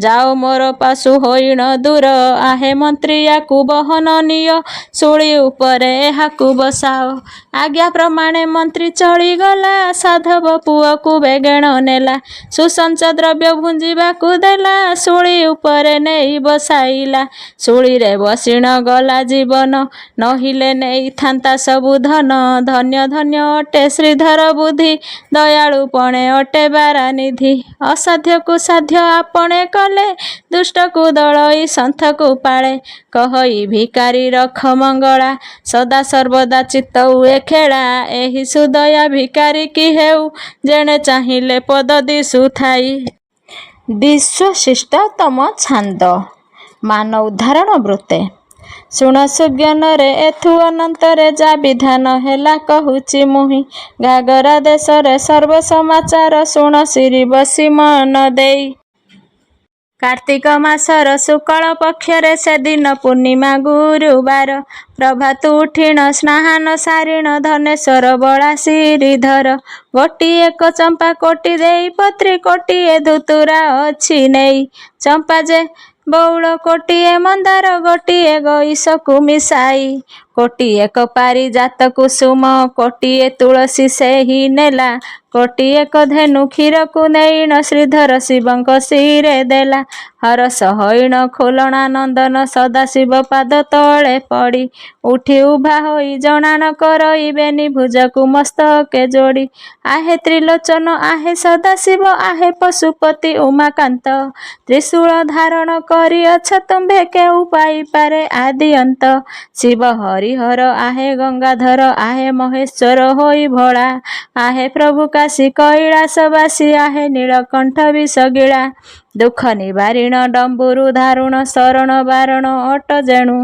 ଯାଅ ମୋର ପାଶୁ ହୋଇଣ ଦୂର। ଆହେ ମନ୍ତ୍ରୀ ୟାକୁ ବହନ ନିଅ, ଶୂଳି ଉପରେ ଏହାକୁ ବସାଅ। ଆଜ୍ଞା ପ୍ରମାଣେ ମନ୍ତ୍ରୀ ଚଳିଗଲା, ସାଧବ ପୁଅକୁ ବେଗେଣ ନେଲା। ସୁସଞ୍ଚ ଦ୍ରବ୍ୟ ଭୁଞ୍ଜିବାକୁ ଦେଲା, ଶୂଳି ଉପରେ ନେଇ ବସାଇଲା। ଶୂଳିରେ ବସିଣ ଗଲା ଜୀବନ, ନହିଲେ ନେଇଥାନ୍ତା ସବୁ ଧନ। ଧନ୍ୟ ଧନ୍ୟ ଅଟେ ଶ୍ରୀଧର ବୁଦ୍ଧି, ଦୟାଳୁ ପଣେ ଅଟେ ବାରାନିଧି। ଅସାଧ୍ୟକୁ ସାଧ୍ୟ ଆପଣେ କଲେ, ଦୁଷ୍ଟକୁ ଦଳଇ ସନ୍ଥକୁ ପାଳେ। କହଇ ଭିକାରୀ ରଖ ମଙ୍ଗଳା, ସଦା ସର୍ବଦା ଚିତ୍ତ ହୁଏ ଖେଳା। ଏହି ସୁଦୟା ଭିକାରୀ କି ହେଉ, ଯେଣେ ଚାହିଁଲେ ପଦ ଦିଶୁଥାଇ। 62ତମ ଛାନ୍ଦ। ମାନ ଉଦ୍ଧାରଣ ବୃତ୍ତେ। ଶୁଣ ସୁଜ୍ଞାନରେ ଏଥୁ ଅନନ୍ତରେ ଯା ବିଧାନ ହେଲା କହୁଛି ମୁହିଁ। ଘାଗରା ଦେଶରେ ସର୍ବ ସମାଚାର ଶୁଣ ଶିରି ବସି ମନ ଦେଇ। କାର୍ତ୍ତିକ ମାସର ଶୁକ୍ଳ ପକ୍ଷରେ ସେଦିନ ପୂର୍ଣ୍ଣିମା ଗୁରୁବାର। ପ୍ରଭାତ ଉଠିଣ ସ୍ନାହାନ ସାରିଣ ଧନେଶ୍ୱର ବଳା ଶ୍ରୀଧର। ଗୋଟିଏ ଚମ୍ପା କୋଟି ଦେଇ ପତ୍ରୀ କୋଟିଏ ଧୁତୁରା ଅଛି ନେଇ। ଚମ୍ପା ଯେ ବଉଳ କୋଟିଏ ମନ୍ଦାର ଗୋଟିଏ ଗଇସକୁ ମିଶାଇ। କୋଟିଏ ପାରିଜାତ କୁସୁମ କୋଟିଏ ତୁଳସୀ ସେହି ନେଲା। କୋଟିଏ ଧେନୁ କ୍ଷୀରକୁ ନେଇଣ ଶ୍ରୀଧର ଶିବଙ୍କ ଶିରେ ଦେଲା। ହରଷ ହୋଇଣ ଖୋଲଣା ନନ୍ଦନ ସଦାଶିବ ପାଦ ତଳେ ପଡ଼ି। ଉଠି ଉଭା ହୋଇ ଜଣାଣ କରଇବେନି ଭୁଜକୁ ମସ୍ତକେ ଯୋଡ଼ି। ଆହେ ତ୍ରିଲୋଚନ ଆହେ ସଦାଶିବ ଆହେ ପଶୁପତି ଉମାକାନ୍ତ। ତ୍ରିଶୂଳ ଧାରଣ କରିଅଛ ତୁମ୍ଭେ କେଉଁ ପାଇପାରେ ଆଦି ଅନ୍ତ। ଶିବ ହରିହର ଆହେ ଗଙ୍ଗାଧର ଆହେ ମହେଶ୍ୱର ହୋଇ ଭୋଳା। ଆହେ ପ୍ରଭୁ କାଶୀ କୈଳାସବାସୀ ଆହେ ନୀଳକଣ୍ଠ ବିଷଗିଳା। ଦୁଃଖ ନିବାରିଣ ଡମ୍ବୁରୁ ଧାରୁଣ ଶରଣ ବାରଣ ଅଟ ଯେଣୁ।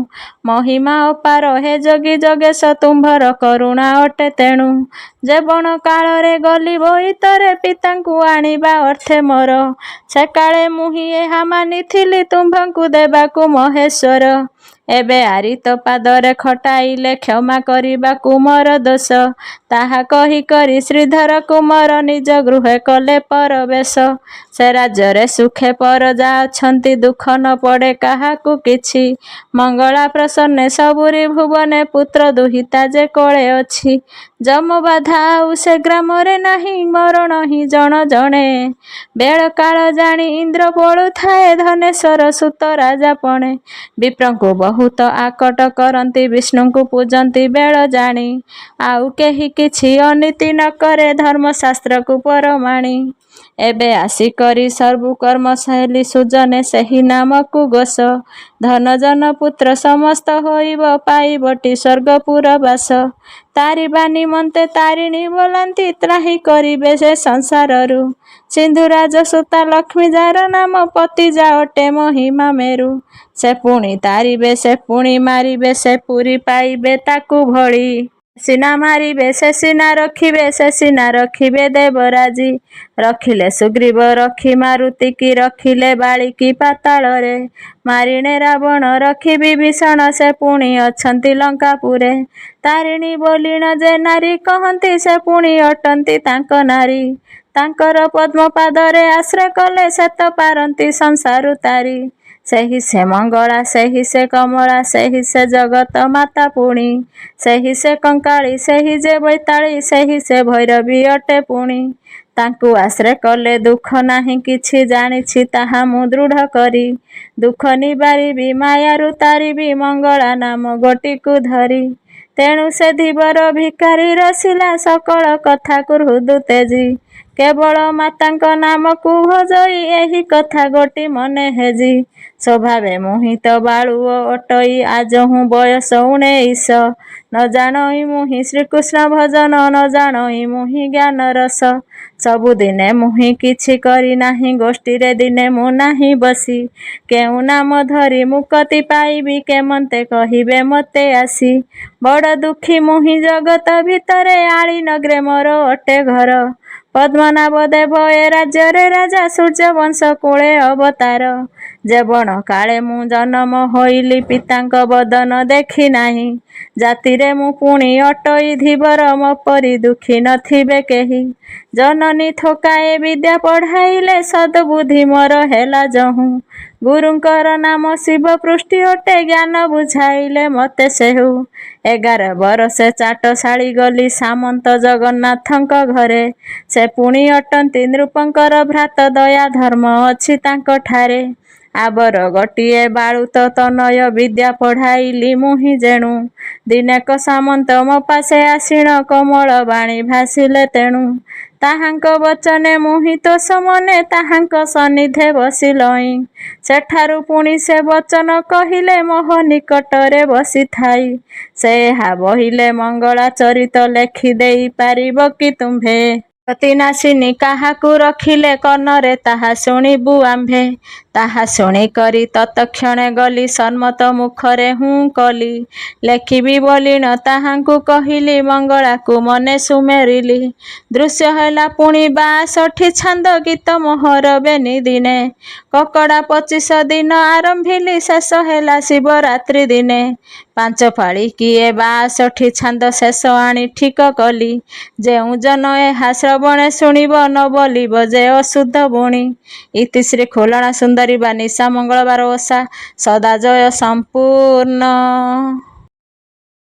ମହିମା ଅପାର ହେ ଯୋଗୀ ଯୋଗେଶ ତୁମ୍ଭର କରୁଣା ଅଟେ ତେଣୁ। ଯେବଣ କାଳରେ ଗଲି ବୋଇତରେ ପିତାଙ୍କୁ ଆଣିବା ଅର୍ଥେ ମୋର। ସେକାଳେ ମୁହିଁ ଏହା ମାନିଥିଲି ତୁମ୍ଭଙ୍କୁ ଦେବାକୁ ମହେଶ୍ୱର। ଏବେ ଆରିତ ପାଦରେ ଖଟାଇଲେ କ୍ଷମା କରିବାକୁ ମୋର ଦୋଷ। ତାହା କହି କରି ଶ୍ରୀଧର କୁମାର ନିଜ ଗୃହେ କଲେ ପରବେଶ। ସେ ରାଜ୍ୟରେ ସୁଖେ ପରଜା ଅଛନ୍ତି ଦୁଃଖ ନ ପଡ଼େ କାହାକୁ କିଛି। ମଙ୍ଗଳା ପ୍ରସନ୍ନେ ସବୁରି ଭୁବନେ ପୁତ୍ର ଦୁହିତା ଯେ କୋଳେ ଅଛି। ଯମ ବାଧା ଆଉ ସେ ଗ୍ରାମରେ ନାହିଁ ମରଣ ହିଁ ଜଣ ଜଣେ। ବେଳ କାଳ ଜାଣି ଇନ୍ଦ୍ର ପୋଳୁଥାଏ ଧନେଶ୍ୱର ସୁତ ରାଜା ପଣେ। ବିପ୍ରଙ୍କୁ ବହୁତ ଆକଟ କରନ୍ତି ବିଷ୍ଣୁଙ୍କୁ ପୂଜନ୍ତି ବେଳ ଜାଣି। ଆଉ କେହି କିଛି ଅନୀତି ନ କରେ ଧର୍ମଶାସ୍ତ୍ରକୁ ପରମାଣି। ଏବେ ଆସି କରି ସର୍ବୁ କର୍ମ ହେଲି ସୁଜନେ ସେହି ନାମକୁ ଘୋଷ। ଧନ ଜନ ପୁତ୍ର ସମସ୍ତ ହୋଇବ ପାଇବଟି ସ୍ୱର୍ଗପୁର ବାସ। ତାରିବା ନିମନ୍ତେ ତାରିଣୀ ବୋଲାନ୍ତି ତ୍ରାହି କରିବେ ସେ ସଂସାରରୁ। ସିନ୍ଧୁରାଜ ସୁତା ଲକ୍ଷ୍ମୀ ଯାର ନାମ ପତି ଯା ଅଟେ ମହିମା ମେରୁ। ସେ ପୁଣି ତାରିବେ ସେ ପୁଣି ମାରିବେ ସେ ପୁରୀ ପାଇବେ ତାକୁ ଭଳି। ସିନା ମାରିବେ ସେ ସିନା ରଖିବେ ସେ ସିନା ରଖିବେ ଦେବରାଜି। ରଖିଲେ ସୁଗ୍ରୀବ ରଖି ମାରୁତି କି ରଖିଲେ ବାଳିକି ପାତାଳରେ। ମାରିଣେ ରାବଣ ରଖି ବିଭୀଷଣ ସେ ପୁଣି ଅଛନ୍ତି ଲଙ୍କାପୁରେ। ତାରିଣୀ ବୋଲିଣ ଯେ ନାରୀ କହନ୍ତି ସେ ପୁଣି ଅଟନ୍ତି ତାଙ୍କ ନାରୀ। ତାଙ୍କର ପଦ୍ମ ପାଦରେ ଆଶ୍ରୟ କଲେ ସେ ତ ପାରନ୍ତି ସଂସାରୁ ତାରି। ସେହି ସେ ମଙ୍ଗଳା ସେହି ସେ କମଳା ସେହି ସେ ଜଗତ ମାତା ପୁଣି। ସେହି ସେ କଙ୍କାଳି ସେହି ଯେ ବୈତାଳି ସେହି ସେ ଭୈରବୀ ଅଟେ ପୁଣି। ତାଙ୍କୁ ଆଶ୍ରୟ କଲେ ଦୁଃଖ ନାହିଁ କିଛି ଜାଣିଛି ତାହା ମୁଁ ଦୃଢ଼ କରି। ଦୁଃଖ ନିବାରିବି ମାୟାରୁ ତାରିବି ମଙ୍ଗଳା ନାମ ଗୋଟିକୁ ଧରି। ତେଣୁ ସେ ଧୀବର ଭିକାରୀ ରସିଲା ସକଳ କଥାକୁ ହୃଦୁ ତେଜି। କେବଳ ମାତାଙ୍କ ନାମକୁ ଭଜଇ ଏହି କଥା ଗୋଟି ମନେ ହେଜି। ସ୍ୱଭାବେ ମୁହିଁ ତ ବାଳୁଅ ଅଟଇ ଆଜହୁଁ ବୟସ 19। ନ ଜାଣଇ ମୁହିଁ ଶ୍ରୀକୃଷ୍ଣ ଭଜନ ନ ଜାଣଇ ମୁହିଁ ଜ୍ଞାନ ରସ। ସବୁଦିନେ ମୁହିଁ କିଛି କରି ନାହିଁ ଗୋଷ୍ଠୀରେ ଦିନେ ମୁଁ ନାହିଁ ବସି। କେଉଁ ନାମ ଧରି ମୁକତି ପାଇବି କେମନ୍ତେ କହିବେ ମୋତେ ଆସି। ବଡ଼ ଦୁଃଖୀ ମୁହିଁ ଜଗତ ଭିତରେ ଆଳି ନଗ୍ରେ ମୋର ଅଟେ ଘର। ପଦ୍ମନାଭ ଦେବ ଏ ରାଜ୍ୟରେ ରାଜା ସୂର୍ଯ୍ୟବଂଶ କୂଳେ ଅବତାର। ଯେବଣ କାଳେ ମୁଁ ଜନମ ହୋଇଲି ପିତାଙ୍କ ବଦନ ଦେଖି ନାହିଁ। ଜାତିରେ ମୁଁ ପୁଣି ଅଟଇ ଧୀବର ମୋ ପରି ଦୁଃଖୀ ନଥିବେ କେହି। ଜନନୀ ଥୋକାଏ ବିଦ୍ୟା ପଢ଼ାଇଲେ ସଦ୍ବୁଦ୍ଧି ମୋର ହେଲା ଯହୁଁ। ଗୁରୁଙ୍କର ନାମ ଶିବ ପୃଷ୍ଟି ଅଟେ ଜ୍ଞାନ ବୁଝାଇଲେ ମୋତେ ସେହୁ। 11 ବରଷେ ଚାଟଶାଳୀ ଗଲି ସାମନ୍ତ ଜଗନ୍ନାଥଙ୍କ ଘରେ। ସେ ପୁଣି ଅଟନ୍ତି ନୃପଙ୍କର ଭ୍ରାତ ଦୟା ଧର୍ମ ଅଛି ତାଙ୍କ ଠାରେ। ଆବର ଗୋଟିଏ ବାଳୁତ ତନୟ ବିଦ୍ୟା ପଢ଼ାଇଲି ମୁହିଁ ଯେଣୁ। ଦିନେକ ସାମନ୍ତ ମୋ ପାଶେ ଆସିଣ କୋମଳ ବାଣୀ ଭାସିଲେ ତେଣୁ। ତାହାଙ୍କ ବଚନେ ମୁହିଁ ତୋଷ ମନେ ତାହାଙ୍କ ସନ୍ନିଧେ ବସିଲଇଁ। ସେଠାରୁ ପୁଣି ସେ ବଚନ କହିଲେ ମୋହ ନିକଟରେ ବସିଥାଇ। ସେ ଏହା ବହିଲେ ମଙ୍ଗଳା ଚରିତ ଲେଖି ଦେଇ ପାରିବ କି ତୁମ୍ଭେ। ସତୀନାଶିନୀ କାହାକୁ ରଖିଲେ କର୍ଣ୍ଣରେ ତାହା ଶୁଣିବୁ ଆମ୍ଭେ। ତାହା ଶୁଣି କରି ତତକ୍ଷଣେ ଗଲି ସମ୍ମତ ମୁଖରେ ହୁଁ କଲି। ଲେଖିବି ବୋଲିଣ ତାହାଙ୍କୁ କହିଲି ମଙ୍ଗଳାକୁ ମନେ ସୁମେରିଲି। ଦୃଶ୍ୟ ହେଲା ପୁଣି 62 ଛାନ୍ଦ ଗୀତ ମୋହର ବେନି ଦିନେ। କକଡ଼ା 25 ଦିନ ଆରମ୍ଭିଲି ଶେଷ ହେଲା ଶିବରାତ୍ରି ଦିନେ। 5 ପାଳି କିଏ 62 ଛାନ୍ଦ ଶେଷ ଆଣି ଠିକ କଲି। ଯେଉଁ ଜନ ଏହା ଶ୍ରବଣେ ଶୁଣିବ ନ ବୋଲିବ ଯେ ଅଶୁଦ୍ଧ ବୁଣି। ଇତିଶ୍ରୀ ଖୋଲଣା ସୁନ୍ଦରୀ ବା ନିଶା ମଙ୍ଗଳବାର ଓଷା ସଦାଜୟ ସମ୍ପୂର୍ଣ୍ଣ।